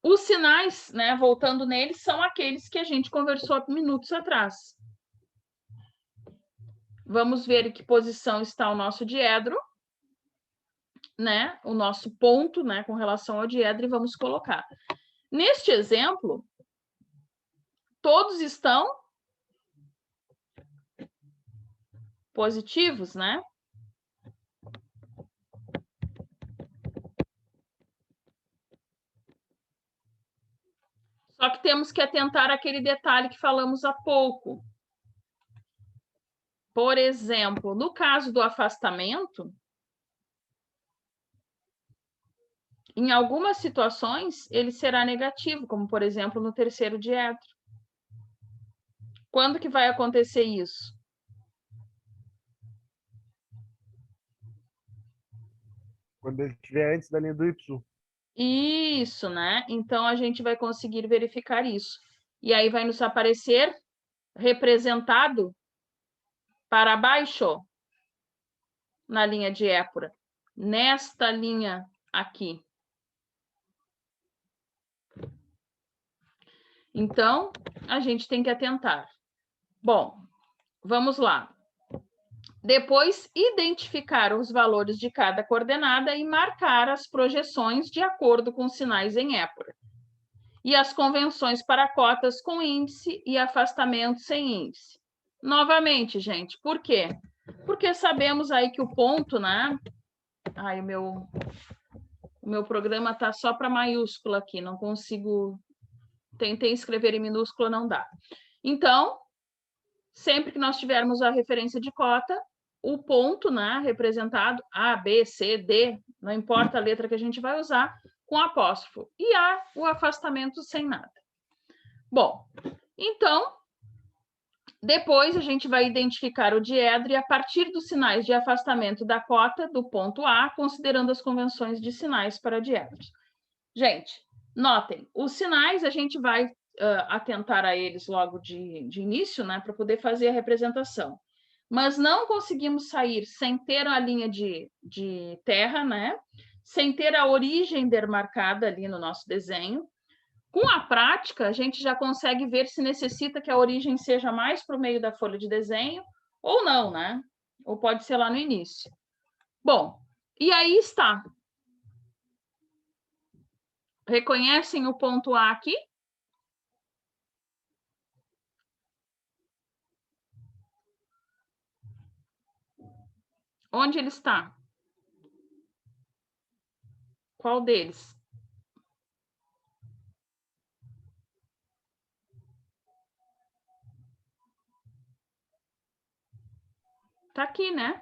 [SPEAKER 1] Os sinais, né, voltando neles, são aqueles que a gente conversou há minutos atrás. Vamos ver em que posição está o nosso diedro, né, o nosso ponto, né, com relação ao diedro, e vamos colocar. Neste exemplo, todos estão positivos, né? Só que temos que atentar àquele detalhe que falamos há pouco. Por exemplo, no caso do afastamento, em algumas situações, ele será negativo, como, por exemplo, no terceiro diedro. Quando que vai acontecer isso?
[SPEAKER 5] Quando ele estiver antes da linha do Y.
[SPEAKER 1] Isso, né? Então, a gente vai conseguir verificar isso. E aí vai nos aparecer representado para baixo na linha de épura, nesta linha aqui. Então, a gente tem que atentar. Bom, vamos lá. Depois, identificar os valores de cada coordenada e marcar as projeções de acordo com os sinais em épura. E as convenções para cotas com índice e afastamento sem índice. Novamente, gente, por quê? Porque sabemos aí que o ponto, né? Ai, o meu programa tá só para maiúscula aqui, não consigo. Tentei escrever em minúscula, não dá. Então, sempre que nós tivermos a referência de cota, o ponto, né, representado A, B, C, D, não importa a letra que a gente vai usar, com apóstrofo. E A, o afastamento sem nada. Bom, então, depois a gente vai identificar o diedro e a partir dos sinais de afastamento da cota do ponto A, considerando as convenções de sinais para diedros. Gente, notem, os sinais a gente vai atentar a eles logo de início, né, para poder fazer a representação. Mas não conseguimos sair sem ter a linha de terra, né, sem ter a origem demarcada ali no nosso desenho. Com a prática, a gente já consegue ver se necessita que a origem seja mais para o meio da folha de desenho ou não, né? Ou pode ser lá no início. Bom, e aí está. Reconhecem o ponto A aqui? Onde ele está? Qual deles? Está aqui, né?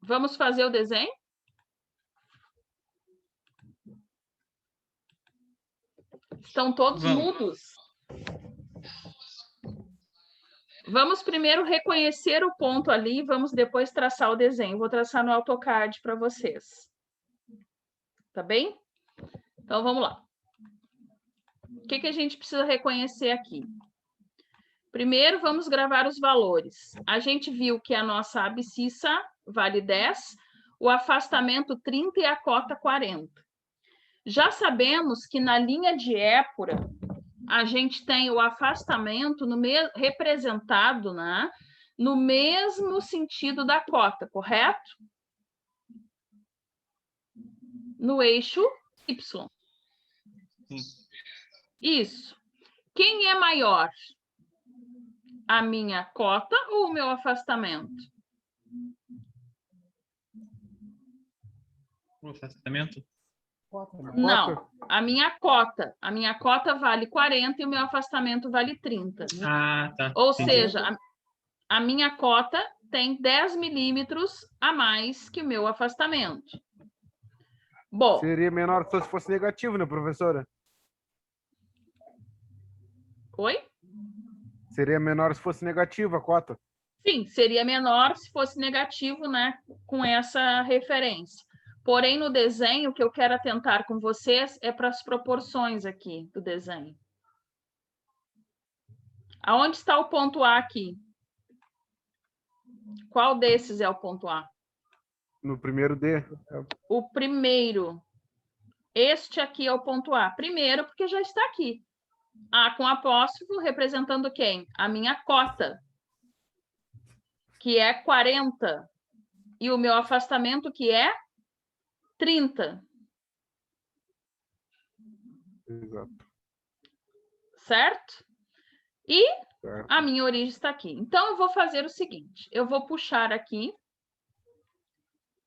[SPEAKER 1] Vamos fazer o desenho? Estão todos mudos? Vamos primeiro reconhecer o ponto ali, vamos depois traçar o desenho. Vou traçar no AutoCAD para vocês. Tá bem? Então, vamos lá. O que a gente precisa reconhecer aqui? Primeiro, vamos gravar os valores. A gente viu que a nossa abscissa vale 10, o afastamento 30 e a cota 40. Já sabemos que na linha de épura, a gente tem o afastamento representado, né, no mesmo sentido da cota, correto? No eixo Y.
[SPEAKER 8] Sim.
[SPEAKER 1] Isso. Quem é maior? A minha cota ou o meu afastamento?
[SPEAKER 8] O afastamento?
[SPEAKER 1] Não, a minha cota. A minha cota vale 40 e o meu afastamento vale 30.
[SPEAKER 8] Ah, tá.
[SPEAKER 1] Ou
[SPEAKER 8] Entendi.
[SPEAKER 1] seja, a minha cota tem 10 milímetros a mais que o meu afastamento. Bom.
[SPEAKER 5] Seria menor se fosse negativo, né, professora?
[SPEAKER 1] Oi?
[SPEAKER 5] Seria menor se fosse negativa a cota.
[SPEAKER 1] Sim, seria menor se fosse negativo, né, com essa referência. Porém, no desenho, o que eu quero atentar com vocês é para as proporções aqui do desenho. Aonde está o ponto A aqui? Qual desses é o ponto A?
[SPEAKER 5] No primeiro D.
[SPEAKER 1] O primeiro. Este aqui é o ponto A. Primeiro, porque já está aqui. A com apóstrofo representando quem? A minha cota, que é 40. E o meu afastamento, que é 30.
[SPEAKER 5] Exato.
[SPEAKER 1] Certo? E
[SPEAKER 5] Certo.
[SPEAKER 1] a minha origem está aqui. Então, eu vou fazer o seguinte. Eu vou puxar aqui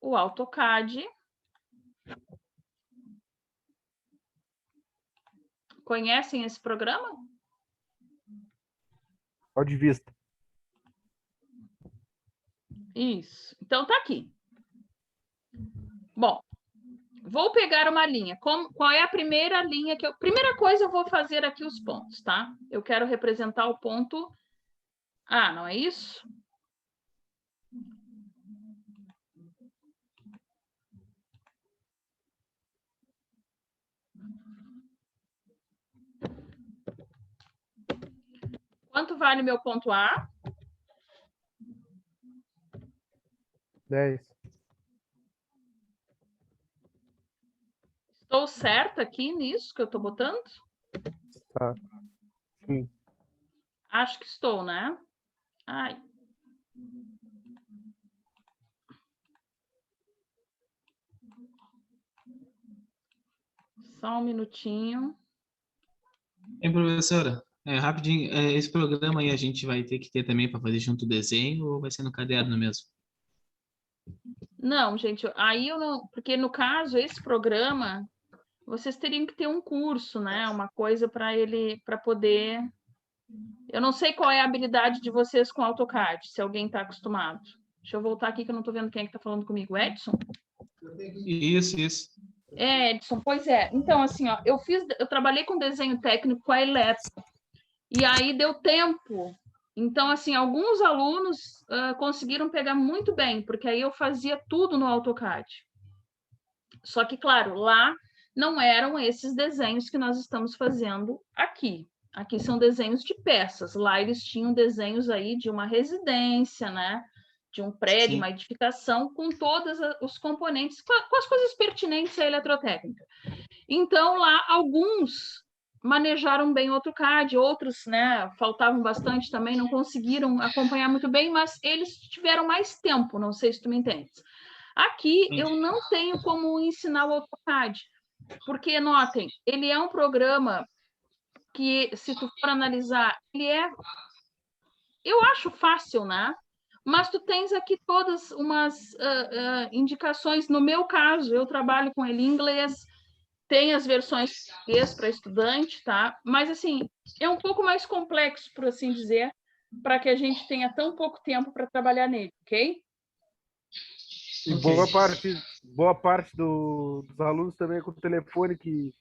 [SPEAKER 1] o AutoCAD. Conhecem esse programa?
[SPEAKER 5] Pode vista.
[SPEAKER 1] Isso. Então, tá aqui. Bom, vou pegar uma linha. Qual é a primeira linha que eu... Primeira coisa, eu vou fazer aqui os pontos, tá? Eu quero representar o ponto A, não é isso? vale meu ponto A?
[SPEAKER 2] 10.
[SPEAKER 1] Estou certa aqui nisso que eu estou botando?
[SPEAKER 2] Tá. Sim.
[SPEAKER 1] Acho que estou, né? Ai. Só um minutinho.
[SPEAKER 8] Hein, professora? Rapidinho, esse programa aí a gente vai ter que ter também para fazer junto o desenho ou vai ser no caderno mesmo?
[SPEAKER 1] Não, gente, aí eu não. Porque no caso, esse programa, vocês teriam que ter um curso, né? Uma coisa para ele, para poder. Eu não sei qual é a habilidade de vocês com AutoCAD, se alguém está acostumado. Deixa eu voltar aqui que eu não estou vendo quem é que está falando comigo. Edson?
[SPEAKER 8] Isso.
[SPEAKER 1] Edson, pois é. Então, assim, ó, eu trabalhei com desenho técnico com a Eletro, e aí deu tempo. Então, assim, alguns alunos conseguiram pegar muito bem, porque aí eu fazia tudo no AutoCAD. Só que, claro, lá não eram esses desenhos que nós estamos fazendo aqui. Aqui são desenhos de peças. Lá eles tinham desenhos aí de uma residência, né? De um prédio,
[SPEAKER 8] Sim.
[SPEAKER 1] uma edificação, com todos os componentes, com as coisas pertinentes à eletrotécnica. Então, lá, alguns manejaram bem o AutoCAD, outros, né, faltavam bastante também, não conseguiram acompanhar muito bem, mas eles tiveram mais tempo, não sei se tu me entende. Aqui, eu não tenho como ensinar o AutoCAD, porque, notem, ele é um programa que, se tu for analisar, eu acho fácil, né? Mas tu tens aqui todas umas indicações. No meu caso, eu trabalho com ele em inglês, tem as versões para estudante, tá? Mas, assim, é um pouco mais complexo, por assim dizer, para que a gente tenha tão pouco tempo para trabalhar nele, ok?
[SPEAKER 5] E
[SPEAKER 8] Ok.
[SPEAKER 5] boa parte dos alunos também é com o telefone que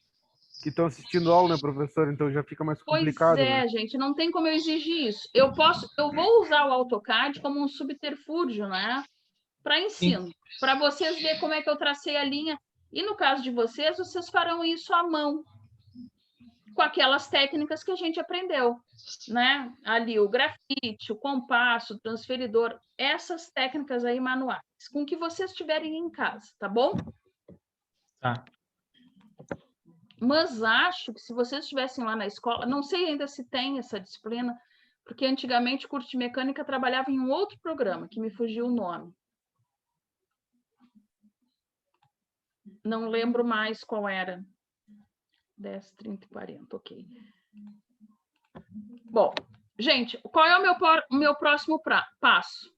[SPEAKER 5] estão assistindo aula, né, professor? Então já fica mais
[SPEAKER 1] Pois
[SPEAKER 5] complicado, né?
[SPEAKER 1] é, gente, não tem como eu exigir isso. Eu vou usar o AutoCAD como um subterfúgio, né? Para
[SPEAKER 8] Sim.
[SPEAKER 1] ensino, para vocês verem como é que eu tracei a linha. E no caso de vocês, vocês farão isso à mão, com aquelas técnicas que a gente aprendeu, né? Ali o grafite, o compasso, o transferidor, essas técnicas aí manuais, com que vocês tiverem em casa, tá bom?
[SPEAKER 8] Tá.
[SPEAKER 1] Mas acho que se vocês estivessem lá na escola, não sei ainda se tem essa disciplina, porque antigamente o curso de mecânica trabalhava em um outro programa, que me fugiu o nome. Não lembro mais qual era. 10, 30 e 40, ok. Bom, gente, qual é o meu próximo passo?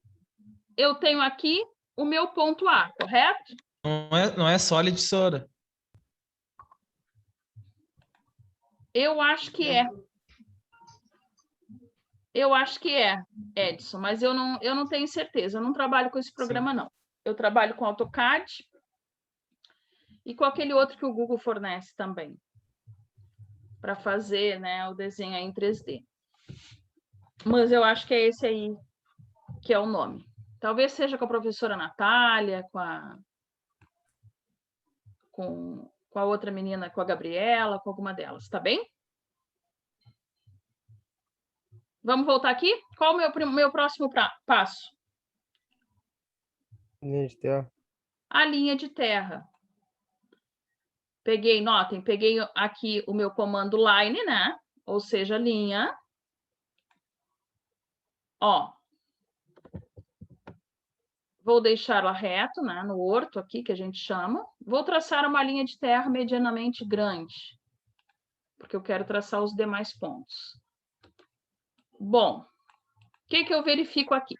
[SPEAKER 1] Eu tenho aqui o meu ponto A, correto?
[SPEAKER 8] Não é sólida, Sora.
[SPEAKER 1] Eu acho que é. Eu acho que é, Edson, mas eu não tenho certeza. Eu não trabalho com esse programa, não. Eu trabalho com AutoCAD e com aquele outro que o Google fornece também, para fazer, né, o desenho aí em 3D. Mas eu acho que é esse aí que é o nome. Talvez seja com a professora Natália, com a outra menina, com a Gabriela, com alguma delas, tá bem? Vamos voltar aqui? Qual o meu próximo passo?
[SPEAKER 2] Linha de terra.
[SPEAKER 1] A linha de terra. Notem, peguei aqui o meu comando line, né? Ou seja, linha. Ó. Vou deixá-la reto, né? No orto aqui, que a gente chama. Vou traçar uma linha de terra medianamente grande, porque eu quero traçar os demais pontos. Bom, o que eu verifico aqui?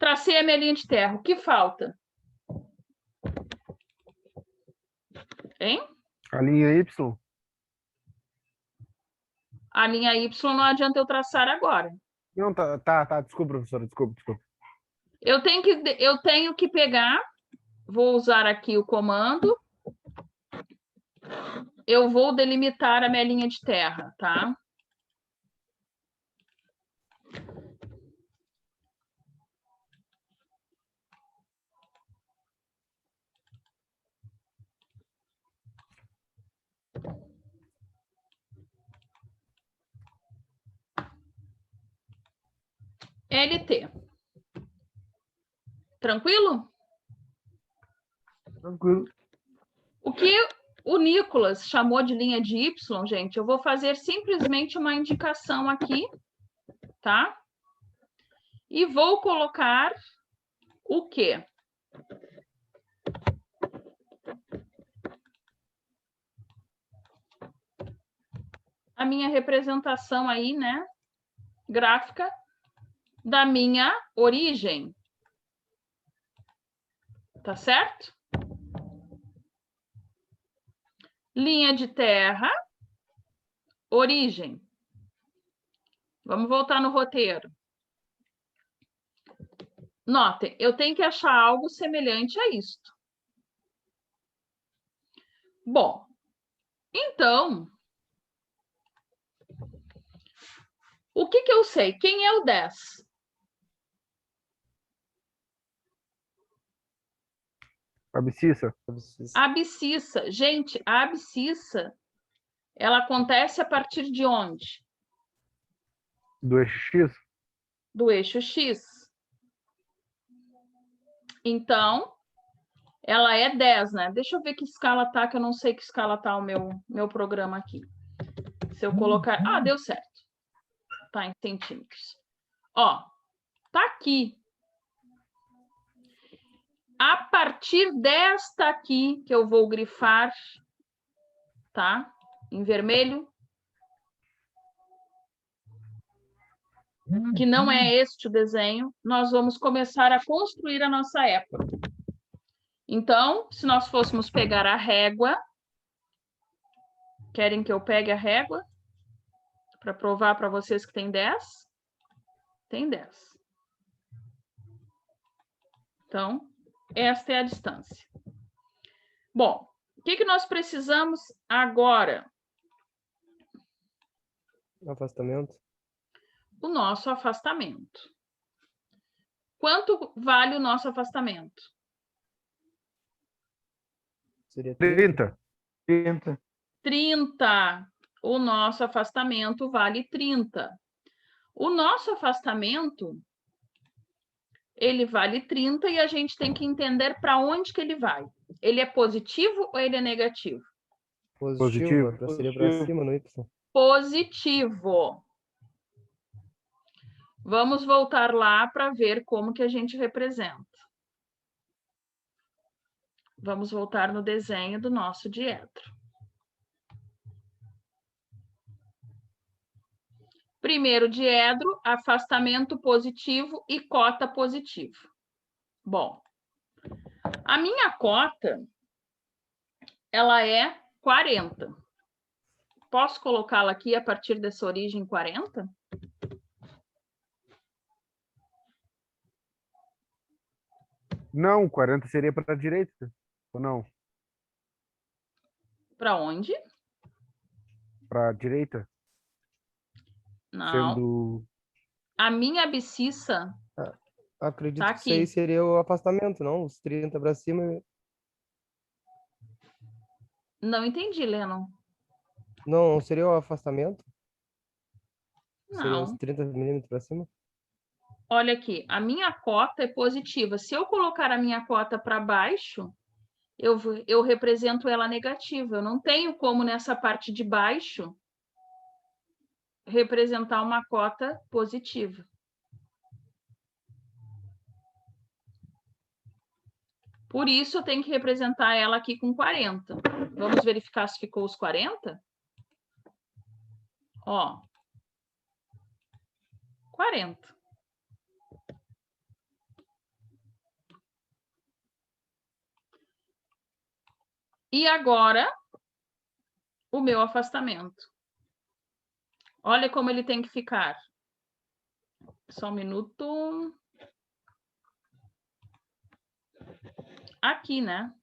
[SPEAKER 1] Tracei a minha linha de terra. O que falta? Hein?
[SPEAKER 5] A linha Y?
[SPEAKER 1] A linha Y não adianta eu traçar agora.
[SPEAKER 5] Não, tá. Desculpa, professora, desculpa.
[SPEAKER 1] Eu tenho que pegar, vou usar aqui o comando, eu vou delimitar a minha linha de terra, tá? LT. Tranquilo?
[SPEAKER 2] Tranquilo.
[SPEAKER 1] O que o Nicolas chamou de linha de Y, gente, eu vou fazer simplesmente uma indicação aqui, tá? E vou colocar o quê? A minha representação aí, né? Gráfica da minha origem. Tá certo? Linha de terra, origem. Vamos voltar no roteiro. Notem, eu tenho que achar algo semelhante a isto. Bom, então, o que eu sei? Quem é o 10?
[SPEAKER 5] Abscissa.
[SPEAKER 1] Abscissa. Gente, a abscissa, ela acontece a partir de onde?
[SPEAKER 5] Do eixo X.
[SPEAKER 1] Do eixo X. Então, ela é 10, né? Deixa eu ver que escala tá, que eu não sei que escala tá o meu programa aqui. Se eu colocar... Ah, deu certo. Tá em centímetros. Ó, tá aqui. A partir desta aqui, que eu vou grifar, tá? Em vermelho. Que não é este o desenho, nós vamos começar a construir a nossa época. Então, se nós fôssemos pegar a régua, querem que eu pegue a régua? Para provar para vocês que tem 10? Tem 10. Então, esta é a distância. Bom, o que nós precisamos agora?
[SPEAKER 2] Afastamento.
[SPEAKER 1] O nosso afastamento. Quanto vale o nosso afastamento?
[SPEAKER 2] Seria
[SPEAKER 5] 30.
[SPEAKER 1] 30. O nosso afastamento vale 30. O nosso afastamento, ele vale 30 e a gente tem que entender para onde que ele vai. Ele é positivo ou ele é negativo?
[SPEAKER 2] Positivo. Seria para cima no Y.
[SPEAKER 1] Positivo. Vamos voltar lá para ver como que a gente representa. Vamos voltar no desenho do nosso diedro. Primeiro diedro, afastamento positivo e cota positivo. Bom, a minha cota, ela é 40. Posso colocá-la aqui a partir dessa origem 40?
[SPEAKER 5] Não, 40 seria para a direita. Ou não?
[SPEAKER 1] Para onde?
[SPEAKER 5] Para a direita.
[SPEAKER 1] Não.
[SPEAKER 5] Sendo...
[SPEAKER 1] A minha abscissa
[SPEAKER 2] Acredito
[SPEAKER 1] tá
[SPEAKER 2] que isso aí
[SPEAKER 1] aqui.
[SPEAKER 2] seria o afastamento, não? Os 30 para cima.
[SPEAKER 1] Não entendi, Lennon.
[SPEAKER 2] Não seria o afastamento? Seria os
[SPEAKER 1] Não.
[SPEAKER 2] 30 milímetros para cima?
[SPEAKER 1] Olha aqui, a minha cota é positiva. Se eu colocar a minha cota para baixo, eu represento ela negativa. Eu não tenho como, nessa parte de baixo, representar uma cota positiva. Por isso, eu tenho que representar ela aqui com 40. Vamos verificar se ficou os 40? Ó. 40. E agora, o meu afastamento. Olha como ele tem que ficar. Só um minuto. Aqui, né?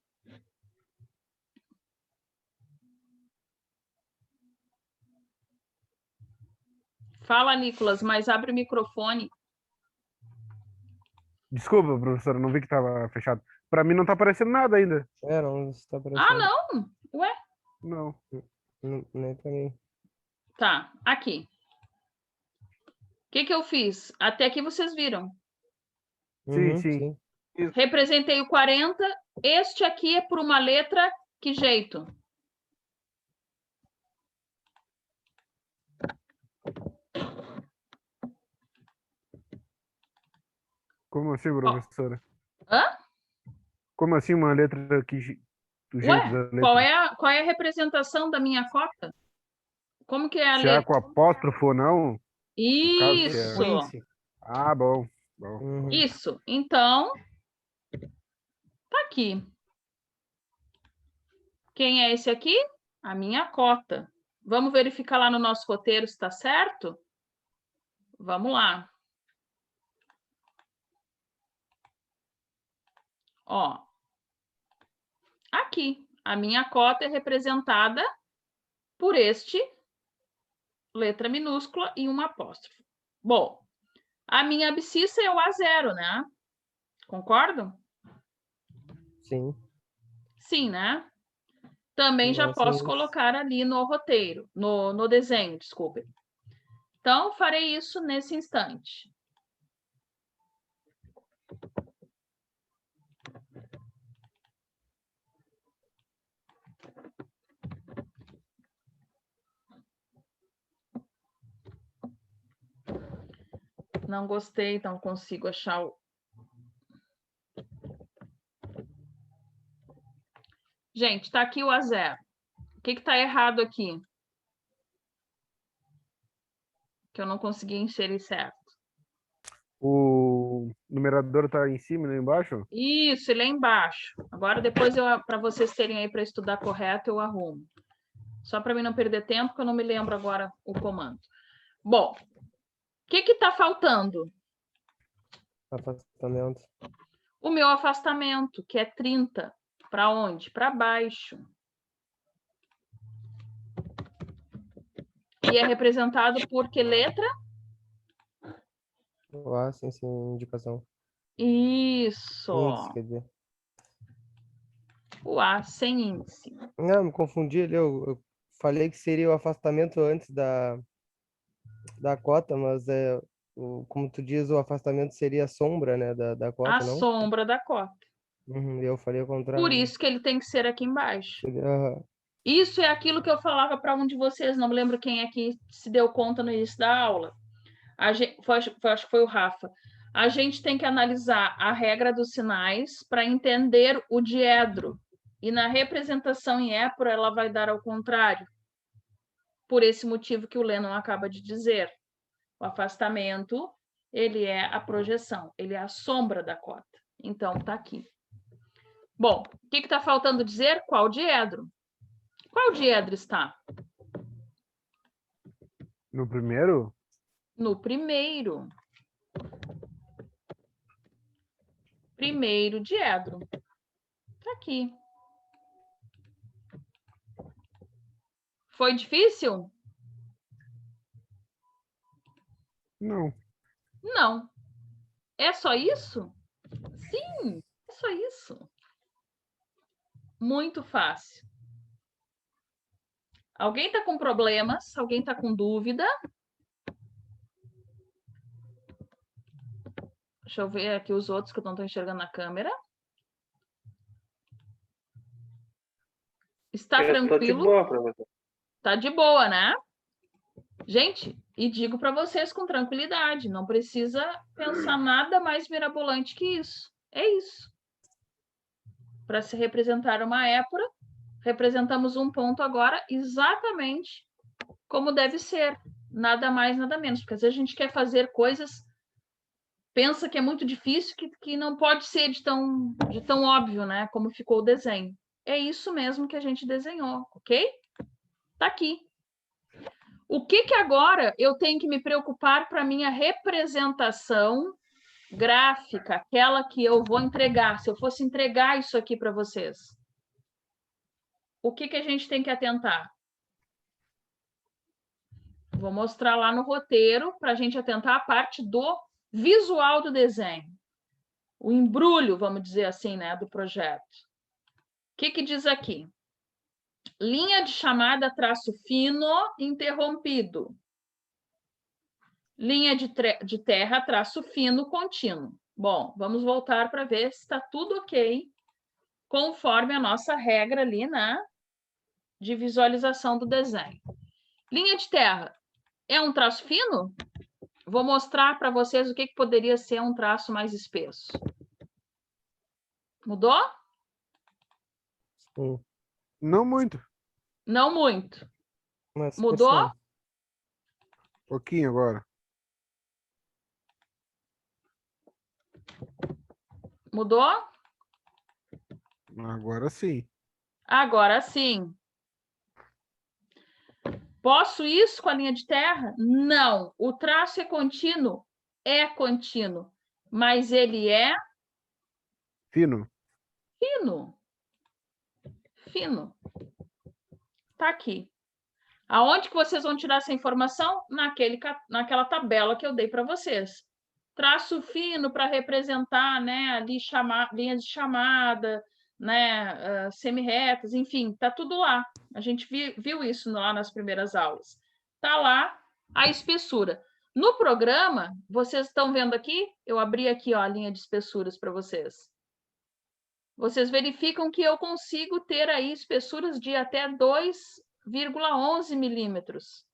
[SPEAKER 1] Fala, Nicolas, mas abre o microfone.
[SPEAKER 5] Desculpa, professora, não vi que estava fechado. Para mim não está aparecendo nada ainda.
[SPEAKER 2] Não está aparecendo.
[SPEAKER 1] Ah, não? Ué?
[SPEAKER 5] Não.
[SPEAKER 2] Nem para mim.
[SPEAKER 1] Tá, aqui. que eu fiz? Até aqui vocês viram.
[SPEAKER 5] Sim,
[SPEAKER 2] Uhum,
[SPEAKER 5] sim.
[SPEAKER 1] Representei o 40. Este aqui é por uma letra, que jeito?
[SPEAKER 5] Como assim, professora?
[SPEAKER 1] Hã?
[SPEAKER 5] Como assim uma letra do jeito da
[SPEAKER 1] Ué,
[SPEAKER 5] letra?
[SPEAKER 1] qual é a representação da minha cota? Como que é a
[SPEAKER 5] Se é com
[SPEAKER 1] letra?
[SPEAKER 5] apóstrofo ou não? No caso, se é...
[SPEAKER 1] Isso,
[SPEAKER 2] Índice.
[SPEAKER 5] Ah, bom. Bom.
[SPEAKER 2] Uhum.
[SPEAKER 1] isso. Então, tá aqui. Quem é esse aqui? A minha cota. Vamos verificar lá no nosso roteiro se está certo? Vamos lá. Ó, aqui, a minha cota é representada por este letra minúscula e um apóstrofo. Bom, a minha abscissa é o A0, né? Concordam?
[SPEAKER 2] Sim.
[SPEAKER 1] Sim, né? Também já
[SPEAKER 2] Nossa,
[SPEAKER 1] posso
[SPEAKER 2] isso.
[SPEAKER 1] colocar ali no roteiro, no desenho, desculpe. Então, farei isso nesse instante. Não gostei, então consigo achar o... Gente, está aqui o A0. O que está errado aqui? Que eu não consegui inserir certo.
[SPEAKER 5] O numerador está em cima e lá embaixo?
[SPEAKER 1] Isso, ele é embaixo. Agora, depois, para vocês terem aí para estudar correto, eu arrumo. Só para mim não perder tempo, que eu não me lembro agora o comando. Bom, o que está faltando?
[SPEAKER 2] Afastamento.
[SPEAKER 1] O meu afastamento, que é 30. Para onde? Para baixo. E é representado por que letra?
[SPEAKER 2] Lá, sim, sim, indicação.
[SPEAKER 1] Isso.
[SPEAKER 2] Índice, quer dizer.
[SPEAKER 1] O A sem índice.
[SPEAKER 2] Não, me confundi ali. Eu falei que seria o afastamento antes da cota, mas como tu diz, o afastamento seria a sombra, né, da
[SPEAKER 1] A
[SPEAKER 2] cota, não?
[SPEAKER 1] sombra da cota.
[SPEAKER 2] Uhum, eu falei o
[SPEAKER 1] Por
[SPEAKER 2] contrário.
[SPEAKER 1] isso que ele tem que ser aqui embaixo.
[SPEAKER 2] Aham.
[SPEAKER 1] Isso é aquilo que eu falava para um de vocês, não me lembro quem é que se deu conta no início da aula. Acho que foi o Rafa. A gente tem que analisar a regra dos sinais para entender o diedro. E na representação em épora, ela vai dar ao contrário. Por esse motivo que o Lennon acaba de dizer. O afastamento, ele é a projeção, ele é a sombra da cota. Então, está aqui. Bom, o que está faltando dizer? Qual diedro? Qual diedro está?
[SPEAKER 5] No primeiro?
[SPEAKER 1] No primeiro. Primeiro diedro. Está aqui. Foi difícil?
[SPEAKER 5] Não.
[SPEAKER 1] Não. É só isso? Sim, é só isso. Muito fácil. Alguém está com problemas? Alguém está com dúvida? Deixa eu ver aqui os outros que eu não estou enxergando na câmera. Está tranquilo?
[SPEAKER 7] Tô de boa, professor.
[SPEAKER 1] Tá de boa, né? Gente, e digo para vocês com tranquilidade, não precisa pensar nada mais mirabolante que isso. É isso. Para se representar uma épora, representamos um ponto agora exatamente como deve ser. Nada mais, nada menos. Porque às vezes a gente quer fazer coisas, pensa que é muito difícil, que não pode ser de tão óbvio, né? Como ficou o desenho. É isso mesmo que a gente desenhou, ok? Tá aqui. O que agora eu tenho que me preocupar para minha representação gráfica, aquela que eu vou entregar, se eu fosse entregar isso aqui para vocês? O que a gente tem que atentar? Vou mostrar lá no roteiro para a gente atentar a parte do visual do desenho. O embrulho, vamos dizer assim, né, do projeto. O que diz aqui? Linha de chamada traço fino interrompido. Linha de terra, traço fino, contínuo. Bom, vamos voltar para ver se está tudo ok, conforme a nossa regra ali, né, de visualização do desenho. Linha de terra é um traço fino? Vou mostrar para vocês o que poderia ser um traço mais espesso. Mudou?
[SPEAKER 2] Sim.
[SPEAKER 5] Não muito.
[SPEAKER 1] Não muito.
[SPEAKER 2] Mas
[SPEAKER 1] Mudou?
[SPEAKER 2] pensando.
[SPEAKER 5] Pouquinho agora.
[SPEAKER 1] Mudou?
[SPEAKER 5] Agora sim.
[SPEAKER 1] Agora sim. Posso isso com a linha de terra? Não. O traço é contínuo? É contínuo. Mas ele é
[SPEAKER 5] Fino.
[SPEAKER 1] fino. Fino. Tá aqui. Aonde que vocês vão tirar essa informação? Naquela tabela que eu dei para vocês. Traço fino para representar, né, ali linhas de chamada, né, semi-retas, enfim, tá tudo lá. A gente viu isso lá nas primeiras aulas. Tá lá a espessura. No programa, vocês estão vendo aqui? Eu abri aqui, ó, a linha de espessuras para vocês. Vocês verificam que eu consigo ter aí espessuras de até 2,11 milímetros.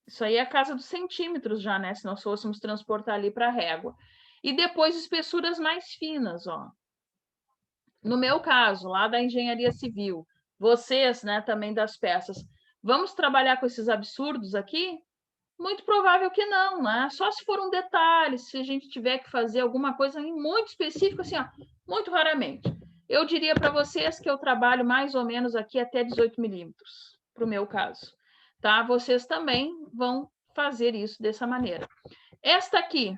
[SPEAKER 1] Isso aí é a casa dos centímetros já, né? Se nós fôssemos transportar ali para a régua. E depois espessuras mais finas, ó. No meu caso, lá da engenharia civil, vocês, né, também das peças, vamos trabalhar com esses absurdos aqui? Muito provável que não, né? Só se for um detalhe, se a gente tiver que fazer alguma coisa muito específica, assim, ó, muito raramente. Eu diria para vocês que eu trabalho mais ou menos aqui até 18 milímetros, para o meu caso. Tá? Vocês também vão fazer isso dessa maneira. Esta aqui,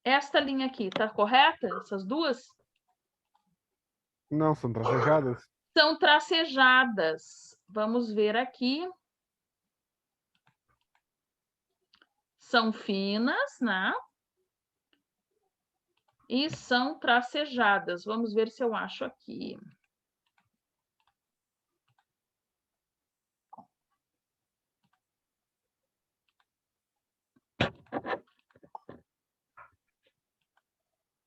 [SPEAKER 1] esta linha aqui, tá correta? Essas duas?
[SPEAKER 5] Não, são tracejadas.
[SPEAKER 1] São tracejadas. Vamos ver aqui. São finas, né? E são tracejadas. Vamos ver se eu acho aqui.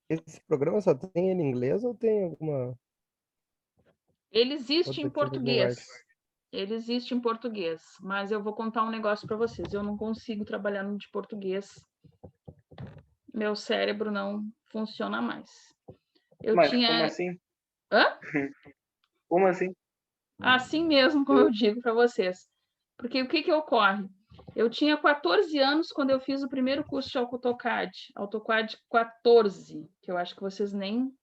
[SPEAKER 2] Esse programa só tem em inglês ou tem alguma
[SPEAKER 1] Ele existe
[SPEAKER 2] outra
[SPEAKER 1] em
[SPEAKER 2] tipo de linguagem?
[SPEAKER 1] português. Ele existe em português, mas eu vou contar um negócio para vocês. Eu não consigo trabalhar no de português. Meu cérebro não funciona mais.
[SPEAKER 4] Mas como assim?
[SPEAKER 1] Hã?
[SPEAKER 4] Como assim?
[SPEAKER 1] Assim mesmo, como eu digo para vocês. Porque o que ocorre? Eu tinha 14 anos quando eu fiz o primeiro curso de AutoCAD. AutoCAD 14, que eu acho que vocês nem...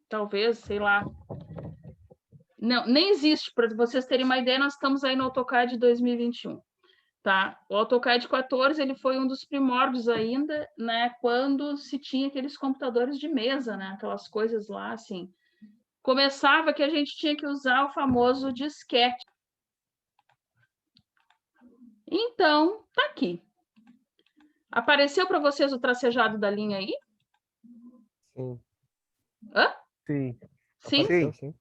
[SPEAKER 1] Talvez, sei lá. Não, nem existe. Para vocês terem uma ideia, nós estamos aí no AutoCAD 2021. Tá? O AutoCAD 14 ele foi um dos primórdios ainda, né? Quando se tinha aqueles computadores de mesa, né? Aquelas coisas lá, assim. Começava que a gente tinha que usar o famoso disquete. Então, tá aqui. Apareceu para vocês o tracejado da linha aí?
[SPEAKER 2] Sim.
[SPEAKER 1] Hã?
[SPEAKER 5] Sim.
[SPEAKER 1] Sim?
[SPEAKER 2] Apareceu, sim.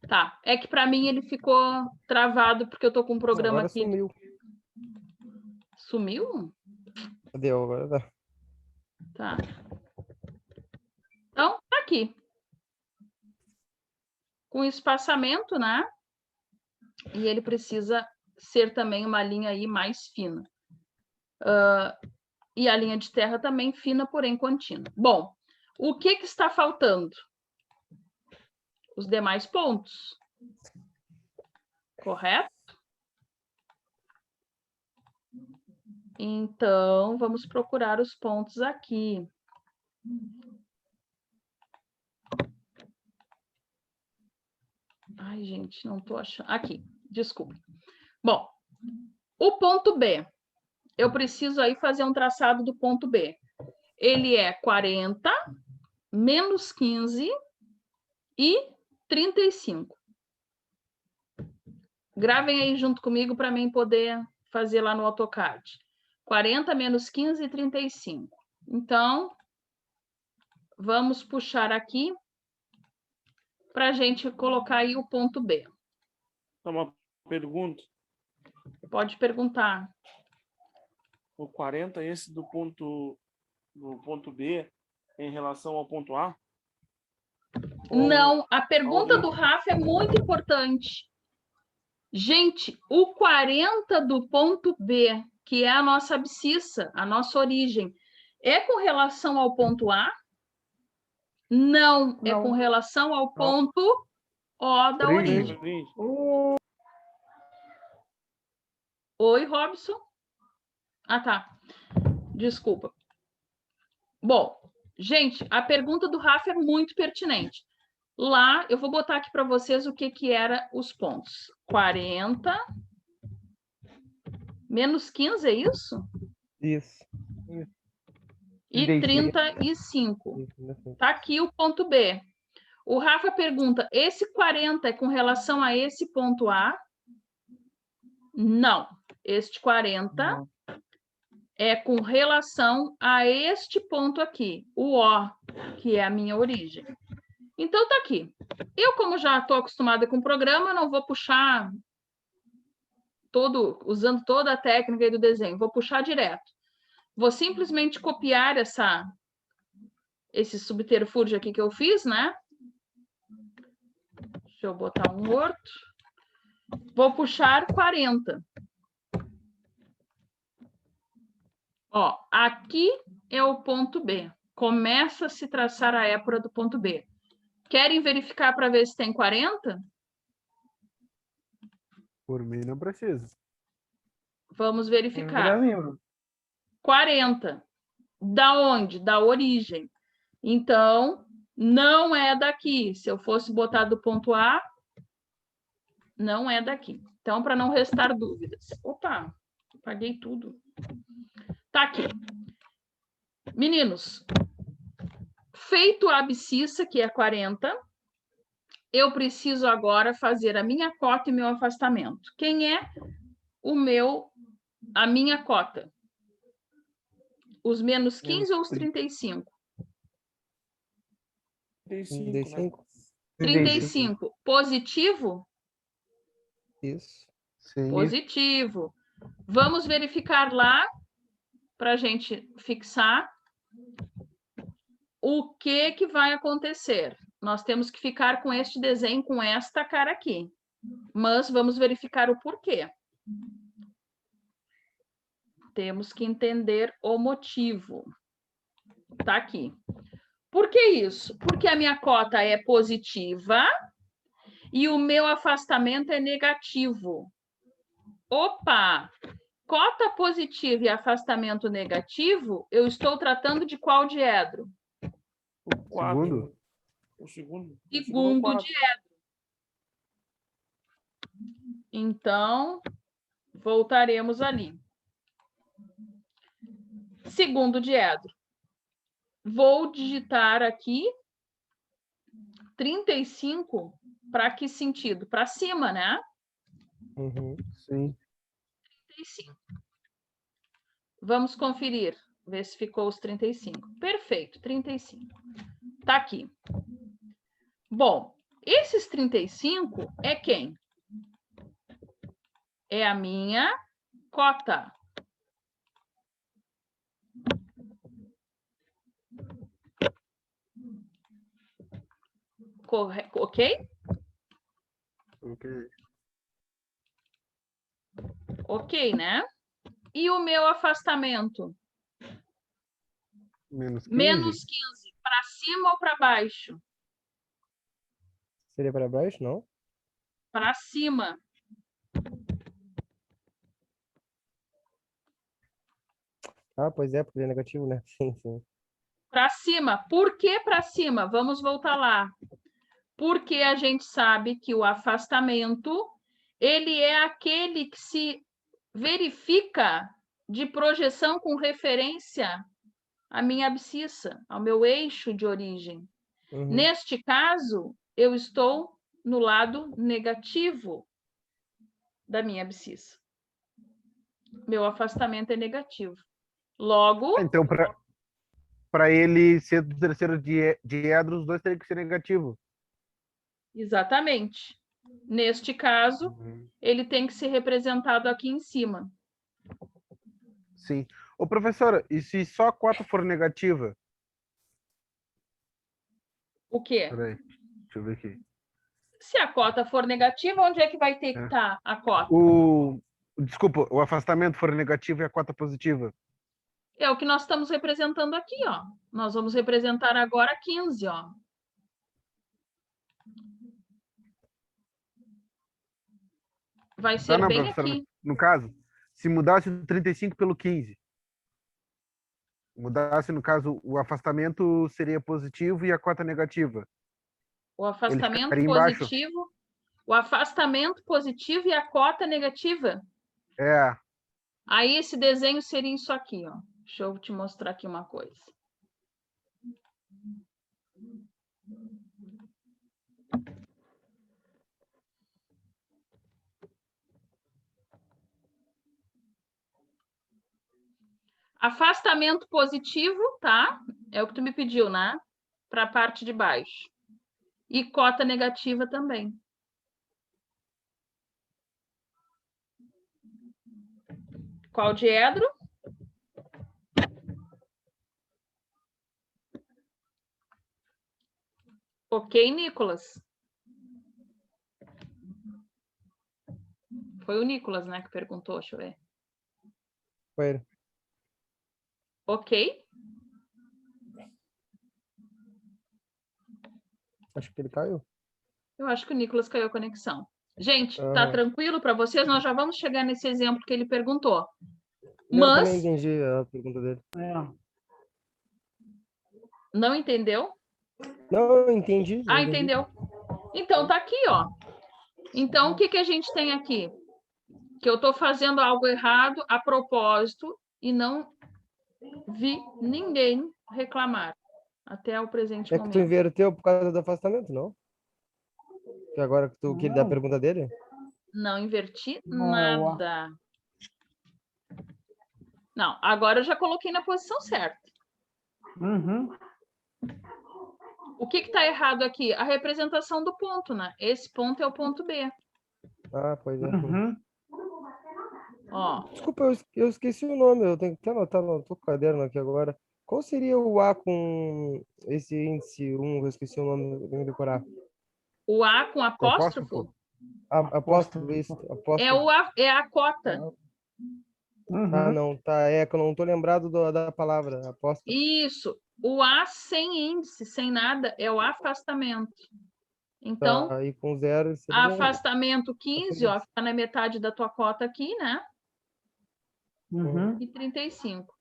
[SPEAKER 1] Tá. É que para mim ele ficou travado porque eu tô com um programa
[SPEAKER 2] Agora
[SPEAKER 1] aqui.
[SPEAKER 2] sumiu.
[SPEAKER 1] Sumiu?
[SPEAKER 2] Cadê? Agora tá.
[SPEAKER 1] Tá. Então, tá aqui. Com espaçamento, né? E ele precisa ser também uma linha aí mais fina. E a linha de terra também fina, porém contínua. Bom, o que está faltando? Os demais pontos. Correto? Então, vamos procurar os pontos aqui. Ai, gente, não estou achando. Aqui, desculpe. Bom, o ponto B. Eu preciso aí fazer um traçado do ponto B. Ele é 40, menos 15 e 35. Gravem aí junto comigo para mim poder fazer lá no AutoCAD. 40 menos 15 e 35. Então, vamos puxar aqui para a gente colocar aí o ponto B.
[SPEAKER 7] Uma pergunta.
[SPEAKER 1] Pode perguntar.
[SPEAKER 7] O 40, esse do ponto B, em relação ao ponto A?
[SPEAKER 1] Não, a pergunta do Rafa é muito importante. Gente, o 40 do ponto B, que é a nossa abscissa, a nossa origem, é com relação ao ponto A? Não, é com relação ao ponto O da origem. Oi, Robson. Ah, tá. Desculpa. Bom, gente, a pergunta do Rafa é muito pertinente. Lá, eu vou botar aqui para vocês o que era os pontos. 40 menos 15, é isso?
[SPEAKER 2] Isso.
[SPEAKER 1] E 35. Tá aqui o ponto B. O Rafa pergunta, esse 40 é com relação a esse ponto A? Não. Este 40 é com relação a este ponto aqui, o O, que é a minha origem. Então, tá aqui. Eu, como já estou acostumada com o programa, não vou puxar usando toda a técnica aí do desenho, vou puxar direto. Vou simplesmente copiar esse subterfúgio aqui que eu fiz, né? Deixa eu botar um outro. Vou puxar 40. Ó, aqui é o ponto B. Começa a se traçar a épora do ponto B. Querem verificar para ver se tem 40?
[SPEAKER 5] Por mim, não precisa.
[SPEAKER 1] Vamos verificar. 40. Da onde? Da origem. Então, não é daqui. Se eu fosse botar do ponto A, não é daqui. Então, para não restar dúvidas. Opa, apaguei tudo. Tá aqui. Meninos, feito a abscissa, que é 40, eu preciso agora fazer a minha cota e meu afastamento. Quem é a minha cota? Os menos 15 ou os 35?
[SPEAKER 2] 35.
[SPEAKER 1] 35. Positivo?
[SPEAKER 2] Isso.
[SPEAKER 5] Sim.
[SPEAKER 1] Positivo. Vamos verificar lá, para a gente fixar, o que vai acontecer. Nós temos que ficar com este desenho, com esta cara aqui. Mas vamos verificar o porquê. Temos que entender o motivo. Tá aqui. Por que isso? Porque a minha cota é positiva e o meu afastamento é negativo. Opa! Cota positiva e afastamento negativo, eu estou tratando de qual diedro?
[SPEAKER 5] Segundo?
[SPEAKER 7] O segundo.
[SPEAKER 1] Segundo diedro. Então, voltaremos ali. Segundo diedro. Vou digitar aqui 35 para que sentido? Para cima, né?
[SPEAKER 2] Uhum.
[SPEAKER 5] Sim.
[SPEAKER 1] 35. Vamos conferir, ver se ficou os 35. Perfeito, 35. Tá aqui. Bom, esses 35 é quem? É a minha cota. Ok?
[SPEAKER 5] Ok.
[SPEAKER 1] Ok, né? E o meu afastamento?
[SPEAKER 5] Menos 15?
[SPEAKER 1] Menos 15. Para cima ou para baixo?
[SPEAKER 2] Seria para baixo, não?
[SPEAKER 1] Para cima.
[SPEAKER 2] Ah, pois é, porque é negativo, né? Sim, sim.
[SPEAKER 1] Para cima. Por que para cima? Vamos voltar lá. Porque a gente sabe que o afastamento, ele é aquele que se verifica de projeção com referência à minha abscissa, ao meu eixo de origem.
[SPEAKER 2] Uhum.
[SPEAKER 1] Neste caso, eu estou no lado negativo da minha abscissa. Meu afastamento é negativo. Logo...
[SPEAKER 5] Então, para ele ser do terceiro diedro, os dois teriam que ser negativo.
[SPEAKER 1] Exatamente. Neste caso, ele tem que ser representado aqui em cima.
[SPEAKER 5] Sim. Ô, professora, e se só a cota for negativa?
[SPEAKER 1] O quê?
[SPEAKER 5] Peraí, deixa eu ver aqui.
[SPEAKER 1] Se a cota for negativa, onde é que vai ter que
[SPEAKER 5] É.
[SPEAKER 1] estar a cota?
[SPEAKER 5] Desculpa, o afastamento for negativo e a cota positiva.
[SPEAKER 1] É o que nós estamos representando aqui, ó. Nós vamos representar agora 15, ó. Vai ser
[SPEAKER 5] Não,
[SPEAKER 1] bem
[SPEAKER 5] professora,
[SPEAKER 1] aqui.
[SPEAKER 5] no caso, se mudasse o 35 pelo 15, mudasse, no caso, o afastamento seria positivo e a cota negativa.
[SPEAKER 1] O afastamento
[SPEAKER 5] ficaria embaixo.
[SPEAKER 1] positivo, o afastamento positivo e a cota negativa.
[SPEAKER 5] É,
[SPEAKER 1] Aí esse desenho seria isso aqui, ó. Deixa eu te mostrar aqui uma coisa. Afastamento positivo, tá? É o que tu me pediu, né? Para a parte de baixo. E cota negativa também. Qual diedro? Ok, Nicolas. Foi o Nicolas, né, que perguntou, deixa eu ver.
[SPEAKER 2] Foi ele.
[SPEAKER 1] Ok?
[SPEAKER 2] Acho que ele caiu.
[SPEAKER 1] Eu acho que o Nicolas caiu a conexão. Gente, tá
[SPEAKER 2] Aham.
[SPEAKER 1] tranquilo para vocês? Nós já vamos chegar nesse exemplo que ele perguntou.
[SPEAKER 2] Eu também
[SPEAKER 1] Mas,
[SPEAKER 2] entendi a pergunta dele.
[SPEAKER 1] não entendeu?
[SPEAKER 2] Não, eu entendi. eu
[SPEAKER 1] Ah,
[SPEAKER 2] entendi.
[SPEAKER 1] entendeu. Então, tá aqui, ó. Então, o que que a gente tem aqui? Que eu tô fazendo algo errado a propósito e não vi ninguém reclamar até o presente
[SPEAKER 2] É que tu
[SPEAKER 1] momento.
[SPEAKER 2] inverteu por causa do afastamento, não? Que agora que tu queria dar a pergunta dele?
[SPEAKER 1] Não inverti
[SPEAKER 3] Boa.
[SPEAKER 1] nada. Não, agora eu já coloquei na posição certa.
[SPEAKER 3] Uhum.
[SPEAKER 1] O que está errado aqui? A representação do ponto, né? Esse ponto é o ponto B.
[SPEAKER 2] Ah, pois é.
[SPEAKER 3] Uhum.
[SPEAKER 1] Ó,
[SPEAKER 2] Desculpa, eu esqueci o nome. Eu tenho que até anotar no tô com o caderno aqui agora. Qual seria o A com esse índice 1? Eu esqueci o nome, eu tenho que decorar.
[SPEAKER 1] o A com
[SPEAKER 5] o
[SPEAKER 1] apóstrofo
[SPEAKER 2] Apóstrofo, isso. Apóstrofo.
[SPEAKER 1] é a cota.
[SPEAKER 2] Ah,
[SPEAKER 3] Uhum.
[SPEAKER 2] não, tá. É que eu não tô lembrado da palavra. Apóstrofo.
[SPEAKER 1] Isso. O A sem índice, sem nada, é o afastamento. Então,
[SPEAKER 2] Tá, aí com zero seria...
[SPEAKER 1] afastamento 15, ó, fica na metade da tua cota aqui, né?
[SPEAKER 3] Uhum.
[SPEAKER 1] E 35.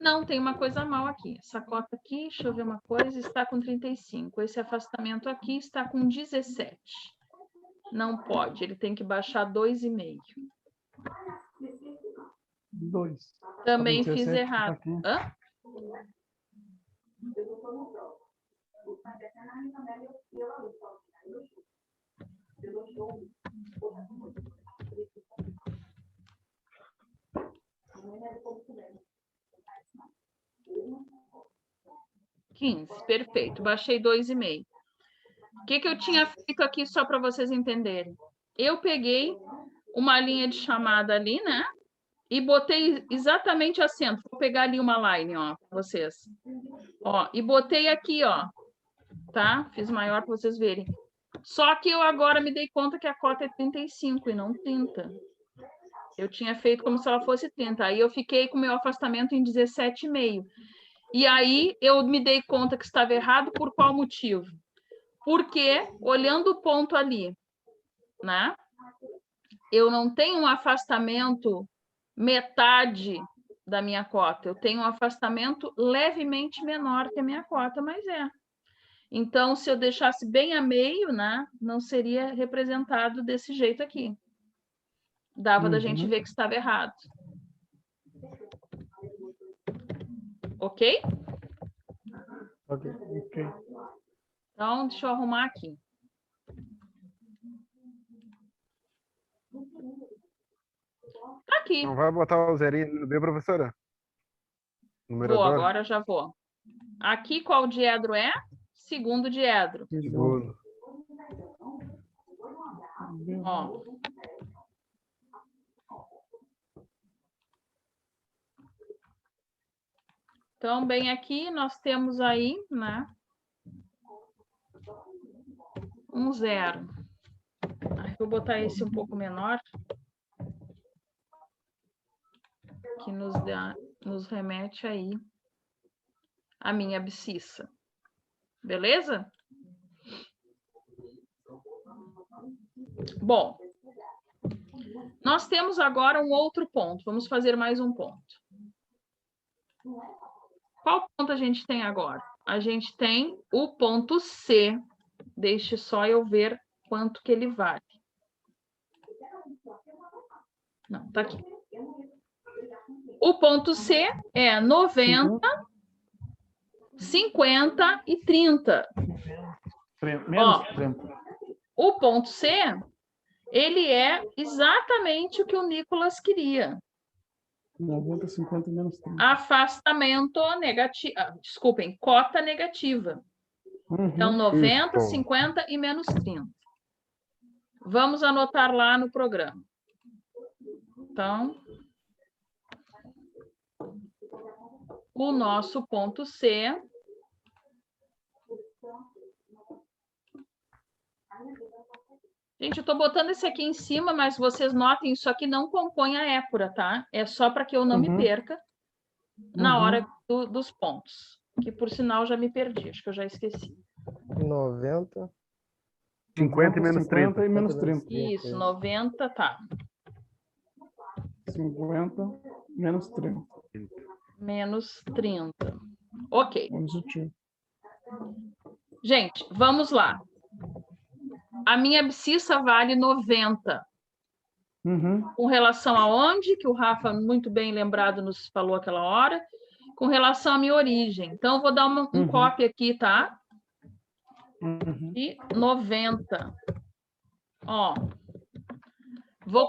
[SPEAKER 1] Não, tem uma coisa mal aqui. Essa cota aqui, deixa eu ver uma coisa, está com 35. Esse afastamento aqui está com 17. Não pode, ele tem que baixar 2,5.
[SPEAKER 3] 2.
[SPEAKER 1] Também fiz errado. Hã? Perfeito. Baixei 2,5. O que eu tinha feito aqui só para vocês entenderem? Eu peguei uma linha de chamada ali, né? E botei exatamente acento. Vou pegar ali uma line, ó, para vocês. Ó, e botei aqui, ó. Tá? Fiz maior para vocês verem. Só que eu agora me dei conta que a cota é 35 e não 30. Eu tinha feito como se ela fosse 30. Aí eu fiquei com o meu afastamento em 17,5. E aí eu me dei conta que estava errado por qual motivo? Porque, olhando o ponto ali, né? Eu não tenho um afastamento metade da minha cota. Eu tenho um afastamento levemente menor que a minha cota, mas é. Então, se eu deixasse bem a meio, né, não seria representado desse jeito aqui. Dava da gente ver que estava errado. Ok?
[SPEAKER 2] Ok.
[SPEAKER 1] Então, deixa eu arrumar aqui. Tá aqui.
[SPEAKER 5] Não vai botar o zerinho no B, professora?
[SPEAKER 1] Vou,
[SPEAKER 5] Numerador?
[SPEAKER 1] agora já vou. Aqui, qual diedro é? Segundo diedro.
[SPEAKER 5] Segundo.
[SPEAKER 1] Ó. Então, bem aqui, nós temos aí, né? Um 0. Vou botar esse um pouco menor. Que nos remete aí a minha abscissa. Beleza? Bom, nós temos agora um outro ponto. Vamos fazer mais um ponto. Qual ponto a gente tem agora? A gente tem o ponto C. Deixe só eu ver quanto que ele vale. Não, tá aqui. O ponto C é 90, 50 e 30.
[SPEAKER 3] Menos 30.
[SPEAKER 1] O ponto C, ele é exatamente o que o Nicolas queria.
[SPEAKER 3] 90, 50 menos 30.
[SPEAKER 1] Afastamento negativo. Desculpem, cota negativa. Então, 90, 50 e menos 30. Vamos anotar lá no programa. Então, o nosso ponto C gente, eu estou botando esse aqui em cima, mas vocês notem, isso aqui não compõe a épura, tá? É só para que eu não me perca na hora dos pontos. Que, por sinal, já me perdi. Acho que eu já esqueci.
[SPEAKER 2] 90.
[SPEAKER 5] 50 e menos 30.
[SPEAKER 3] E menos 30.
[SPEAKER 1] Isso, 90, tá.
[SPEAKER 3] 50 menos 30.
[SPEAKER 1] Menos 30. Ok.
[SPEAKER 3] Positivo.
[SPEAKER 1] Gente, vamos lá. A minha abscissa vale 90. Com relação a onde, que o Rafa, muito bem lembrado, nos falou aquela hora, com relação à minha origem. Então, eu vou dar um copy aqui, tá? E 90. Ó, vou